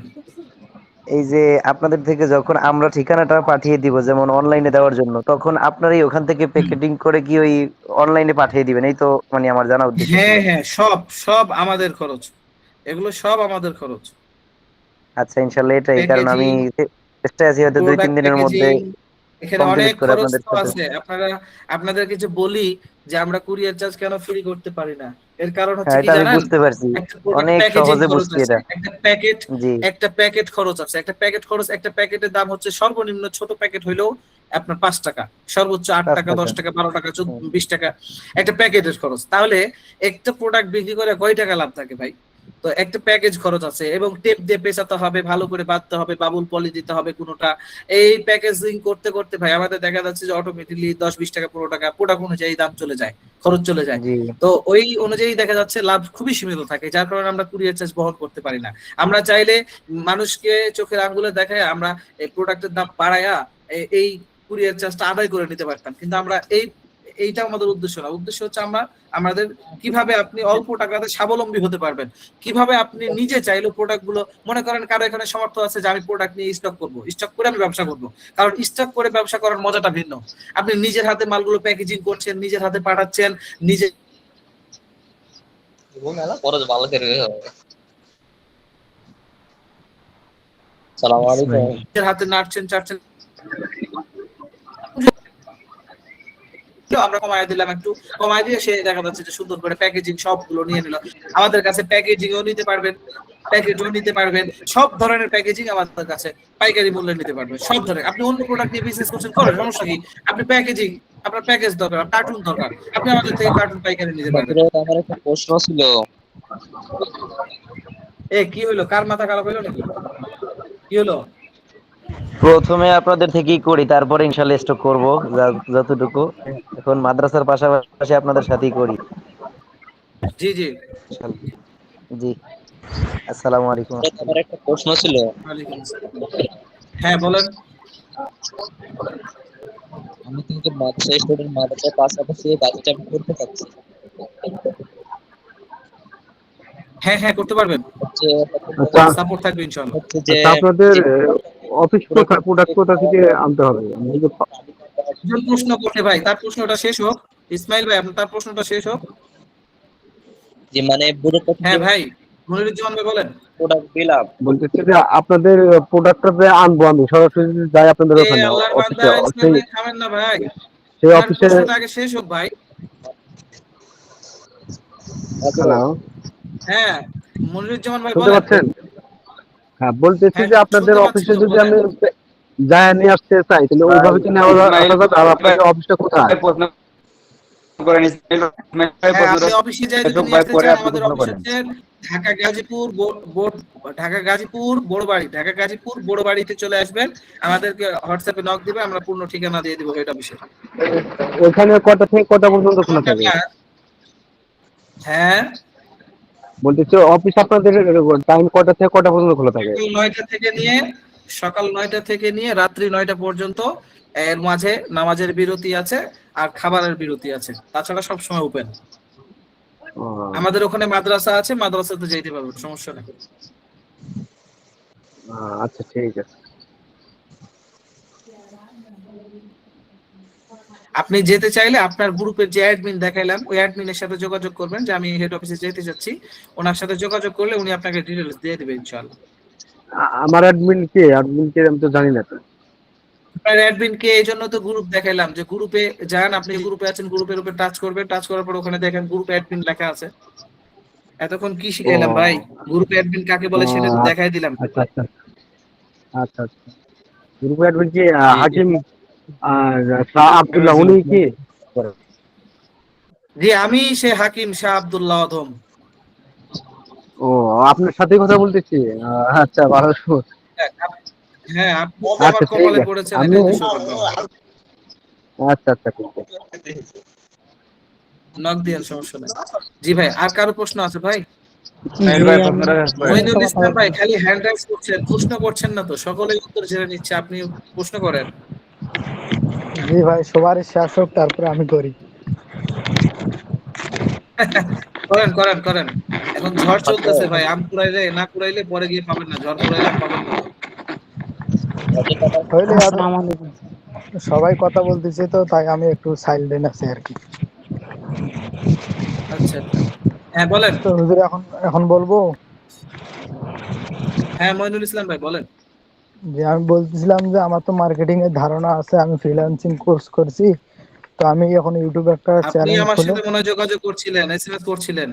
এই যে আপনাদের থেকে যখন আমরা ঠিকানাটা পাঠিয়ে দিব যেমন অনলাইনে দেওয়ার জন্য, তখন আপনারাই ওখান থেকে প্যাকেটিং করে কি ওই অনলাইনে পাঠিয়ে দিবেন, এই তো মানে আমার জানা উদ্দেশ্য ছিল। হ্যাঁ হ্যাঁ, সব সব আমাদের খরচ, এগুলো সব আমাদের খরচ। আচ্ছা, ইনশাল্লাহ এটাই কারণ আমি প্যাকেজিং, চেষ্টায় আছি হয়তো প্রোডাক্ট 2-3 দিনের মধ্যে প্যাকেজিং, এখানে অনেক কমপ্লিট করে খরচ আপনাদের তো সাথে। আছে। আপনাদেরকে যে বলি যে আমরা কুরিয়ার চার্জ কেন ফ্রি করতে পারি না, এর কারণ হচ্ছে হ্যাঁ, কি এটা আমি জানেন? বুঝতে পারছি, একটা প্রোডাক্ট অনেক প্যাকেজিং সহজে খরচ বুঝছি আছে, এটা। জি একটা প্যাকেট খরচ আছে, একটা প্যাকেট খরচ, একটা প্যাকেটের দাম হচ্ছে সর্বনিম্ন ছোট প্যাকেট হইলেও আপনার 5 টাকা, সর্বোচ্চ 8 5 টাকা, 10 টাকা। টাকা, 12 টাকা, হুম। 20 টাকা একটা প্যাকেটের খরচ। তাহলে একটা প্রোডাক্ট বিক্রি করে কয় টাকা লাভ থাকে ভাই? তো একটা প্যাকেজ খরচ আছে, এবং টেপ দিয়ে পেঁচাতে হবে, ভালো করে বাঁধতে হবে, বাবুল পলি দিতে হবে কোনোটা। এই প্যাকেজিং করতে করতে ভাই আমাদের দেখা যাচ্ছে যে অটোমেটিকলি 10-20 টাকা, 15 টাকা প্রোডাক্ট অনুযায়ী দাম চলে যায়, খরচ চলে যায়। জি তো ওই অনুযায়ী দেখা যাচ্ছে লাভ খুবই সীমিত থাকে, যার কারণে আমরা কুরিয়ার চার্জ বহন করতে পারি না। আমরা চাইলে মানুষকে চোখের আঙ্গুলে দেখায় আমরা এই প্রোডাক্টের দাম বাড়ায়া এই কুরিয়ার চার্জটা আদায় করে নিতে পারতাম, কিন্তু আমরা এইটা আমাদের উদ্দেশ্য না। উদ্দেশ্য হচ্ছে আমাদের কিভাবে আপনি অল্প টাকাতে স্বাবলম্বী হতে পারবেন, কিভাবে আপনি নিজে চাইলে প্রোডাক্ট গুলো, মনে করেন কারো এখানে সামর্থ্য আছে যে আমি প্রোডাক্ট নিয়ে স্টক করব, স্টক করে আমি ব্যবসা করব, কারণ স্টক করে ব্যবসা করার মজাটা ভিন্ন। আপনি নিজের হাতে মালগুলো প্যাকেজিং করছেন, নিজের হাতে পাঠাচ্ছেন, নিজের সালাম আলাইকুম। হাতে নাড়ছেন চাটছেন, আমরা কমায় দিলাম, একটু কমায় দিয়ে সে দেখা যাচ্ছে যে সুন্দর করে প্যাকেজিং সবগুলো নিয়ে নিল। আমাদের কাছে প্যাকেজিংও নিতে পারবেন, প্যাকেটও নিতে পারবেন, সব ধরনের প্যাকেজিং আমাদের কাছে পাইকারি মূল্যে নিতে পারবেন, সব ধরনের। আপনি অন্য প্রোডাক্ট নিয়ে বিজনেস করছেন, করেন, সমস্যা কি? আপনি প্যাকেজিং, আপনার প্যাকেজ দরকার, কার্টুন দরকার, আপনি আমাদের থেকে কার্টুন পাইকারি নিতে পারবেন। আমার একটা প্রশ্ন ছিল। কি হইলো, কার মাথা খারাপ হইলো নাকি? কি হলো? প্রথমে আপনাদের থেকেই করি, তারপরে ইনশাল্লাহ স্টক করব যতটুকু। এখন মাদ্রাসার পাশাপাশি আপনাদের সাথেই করি জি জি। ইনশাল্লাহ। জি, আসসালামু আলাইকুম। আমার একটা প্রশ্ন ছিল। ওয়ালাইকুম আসসালাম। হ্যাঁ বলেন। আমি কিন্তু মাদ্রাসা স্টুডেন্ট, মাদ্রাসার পাশাপাশি কাজটা আমি করতে চাচ্ছি। হ্যাঁ হ্যাঁ, করতে পারবেন, হচ্ছে আচ্ছা সাপোর্ট থাকবে ইনশাআল্লাহ। হচ্ছে যে আচ্ছা, আপনাদের যে অফিস কোথায়, প্রোডাক্ট কোথা থেকে আনতে হবে? আমি যে একজন প্রশ্ন করতে ভাই, তার প্রশ্নটা শেষ হোক। ইসমাইল ভাই, আপনার তার প্রশ্নটা শেষ হোক। যে মানে বুড়োটা থেকে হ্যাঁ ভাই, মনিরুজ্জামান ভাই বলেন। প্রোডাক্ট দিলাম। বলতেছি যে আপনাদের প্রোডাক্টটা যে আনবো, আমি সরাসরি যদি যাই আপনাদের এ ওখানে আল্লাহর বান্দা অফিসে, ইসমাইল ভাই থামেন না ভাই, সেই তার অফিসে। প্রশ্নটা আগে শেষ হোক ভাই। হ্যালো, হ্যাঁ মনিরুজ্জামান ভাই শুনতে বলেন। পাচ্ছেন? হ্যাঁ, বলতেছি হ্যাঁ যে আপনাদের শুনতে পাচ্ছি অফিসে তো, যদি বলেন। আমি যায় নিয়ে আসতে চাই, তাহলে ওইভাবে কি নেওয়া আসা যাবে? আর আপনাদের অফিসটা কোথায়? প্রশ্ন করেন ইসমাইল ভাই, হ্যাঁ, আপনি অফিসে যাই যদি নিয়ে আসতে পরে চান, আপনি আমাদের প্রশ্ন অফিস করেন। হচ্ছে ঢাকা গাজীপুর বড়বাড়ি, ঢাকা গাজীপুর বড়বাড়িতে চলে আসবেন, আমাদেরকে হোয়াটসঅ্যাপে নক দিবে, আমরা পূর্ণ ঠিকানা দিয়ে দিব হেড অফিসে। ওইখানে কটা থেকে কটা পর্যন্ত খোলা থাকে? হ্যাঁ, বলতেছি অফিস আপনাদের টাইম কটা থেকে কটা পর্যন্ত খোলা থাকে? সকাল 9টা থেকে নিয়ে রাত্রি 9টা পর্যন্ত। এর মাঝে নামাজের বিরতি আছে আর খাবারের বিরতি আছে, তাছাড়া সব সময় ওপেন। ও, আমাদের ওখানে মাদ্রাসা আছে, মাদ্রাসাতে যেতে পারবেন, সমস্যা নেই। আচ্ছা ঠিক আছে। আপনি যেতে চাইলে আপনার গ্রুপের যে অ্যাডমিন দেখাইলাম, ওই অ্যাডমিনের সাথে যোগাযোগ করবেন যে আমি হেড অফিসে যেতে চাচ্ছি, ওনার সাথে যোগাযোগ করলে উনি আপনাকে ডিটেইলস দিয়ে দিবেন ইনশাআল্লাহ। আমার অ্যাডমিন কে? অ্যাডমিন কে আমি তো জানি না তো। আপনার অ্যাডমিন কে এই জন্য তো গ্রুপ দেখাইলাম, যে গ্রুপে যান, আপনি গ্রুপে আছেন, গ্রুপের উপর টাচ করবেন, টাচ করার পর ওখানে দেখেন গ্রুপ অ্যাডমিন লেখা আছে। এতক্ষণ কি শিখাইলাম ভাই? গ্রুপ অ্যাডমিন কাকে বলে সেটা তো দেখাই দিলাম। আচ্ছা আচ্ছা আচ্ছা আচ্ছা। গ্রুপ অ্যাডমিন কি হাকিম আর শাহ আব্দুল্লাহ, উনি কি? জি, আমি সে হাকিম শাহ আব্দুল্লাহ আদম। ও, আপনার সাথে কথা বলতেছি। আচ্ছা, ভালো। হ্যাঁ হ্যাঁ, আপনি তো আমার আচ্ছা, ঠিক কপালে আছে। পড়েছেন, আমি এটাই তো সৌভাগ্য আমার। আচ্ছা, আচ্ছা, ঠিক আছে। নক দিয়েন, সমস্যা নাই। জি ভাই, আর কারো প্রশ্ন আছে ভাই? নাইল ভাই প্রশ্ন রাখেন ভাই। মইনুল ইসলাম ভাই খালি হ্যান্ড রাইজ করছেন, প্রশ্ন করছেন না তো, সকলেই উত্তর জেনে নিচ্ছে, আপনি প্রশ্ন করেন। জি ভাই, সবার শেষ হোক তারপরে আমি করি। করেন করেন করেন। এখন ঝড় চলতেছে ভাই, আম কুড়াইলে না কুড়াইলে পরে গিয়ে পাবেন না, ঝড় কুড়াইলে আম পাবেন না তো। হইলে আর সবাই কথা বলতেছে তো, তাই আমি একটু সাইলেন্ট আছি আর কি। আচ্ছা আচ্ছা, হ্যাঁ বলেন। তো হুজুর, এখন এখন বলবো হ্যাঁ মইনুল ইসলাম ভাই বলেন। যে আমি বলতেছিলাম যে আমার তো মার্কেটিং এর ধারণা আছে, আমি ফ্রিল্যান্সিং কোর্স করছি। তো আমি এখন ইউটিউবে একটা আপনি চ্যানেল আমার খুলে। সাথে মনে হয় যোগাযোগ করছিলেন, এসএমএস করছিলেন।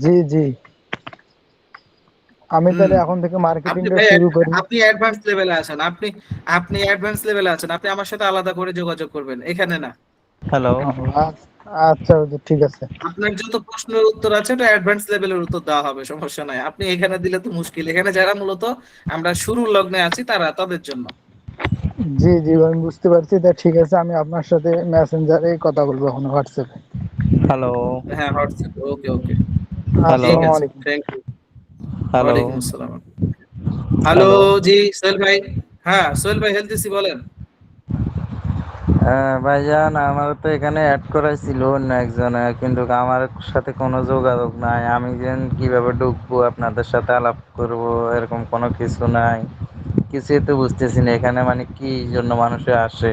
জি জি, আমি হুম। তাহলে এখন থেকে আপনি মার্কেটিংটা ভাই শুরু করি। আপনি অ্যাডভান্স লেভেলে আছেন, আপনি আপনি অ্যাডভান্স লেভেলে আছেন, আপনি আমার সাথে আলাদা করে যোগাযোগ করবেন, এখানে না। হ্যালো। ও, আচ্ছা হুজুর, ঠিক আছে। আপনার যত প্রশ্নের উত্তর আছে ওটা অ্যাডভান্স লেভেলের উত্তর দেওয়া হবে, সমস্যা নাই। আপনি এখানে দিলে তো মুশকিল, এখানে যারা মূলত আমরা শুরুর লগ্নে আছি তারা, তাদের জন্য। জি জি ভাই, আমি বুঝতে পারছি। তা ঠিক আছে, আমি আপনার সাথে মেসেঞ্জারে কথা বলবো এখন, হোয়াটসঅ্যাপে। হ্যালো। হ্যাঁ হোয়াটসঅ্যাপ, ওকে ওকে, হ্যালো। ঠিক আসসালামু আছে, আলাইকুম। Thank you. হ্যালো। ওয়ালাইকুম আসসালাম। হ্যালো। হ্যালো। জি সোহেল ভাই। হ্যাঁ সোহেল ভাই, হেলথিসি বলেন। ভাইজান, আমার তো এখানে অ্যাড করাইছিল অন্য একজনে, কিন্তু আমার সাথে কোনো যোগাযোগ নাই। আমি যেন কিভাবে ঢুকবো, আপনাদের সাথে আলাপ করব, এরকম কোনো কিছু নাই। কিছুই তো বুঝতেছি না এখানে মানে কি জন্য মানুষে আসে।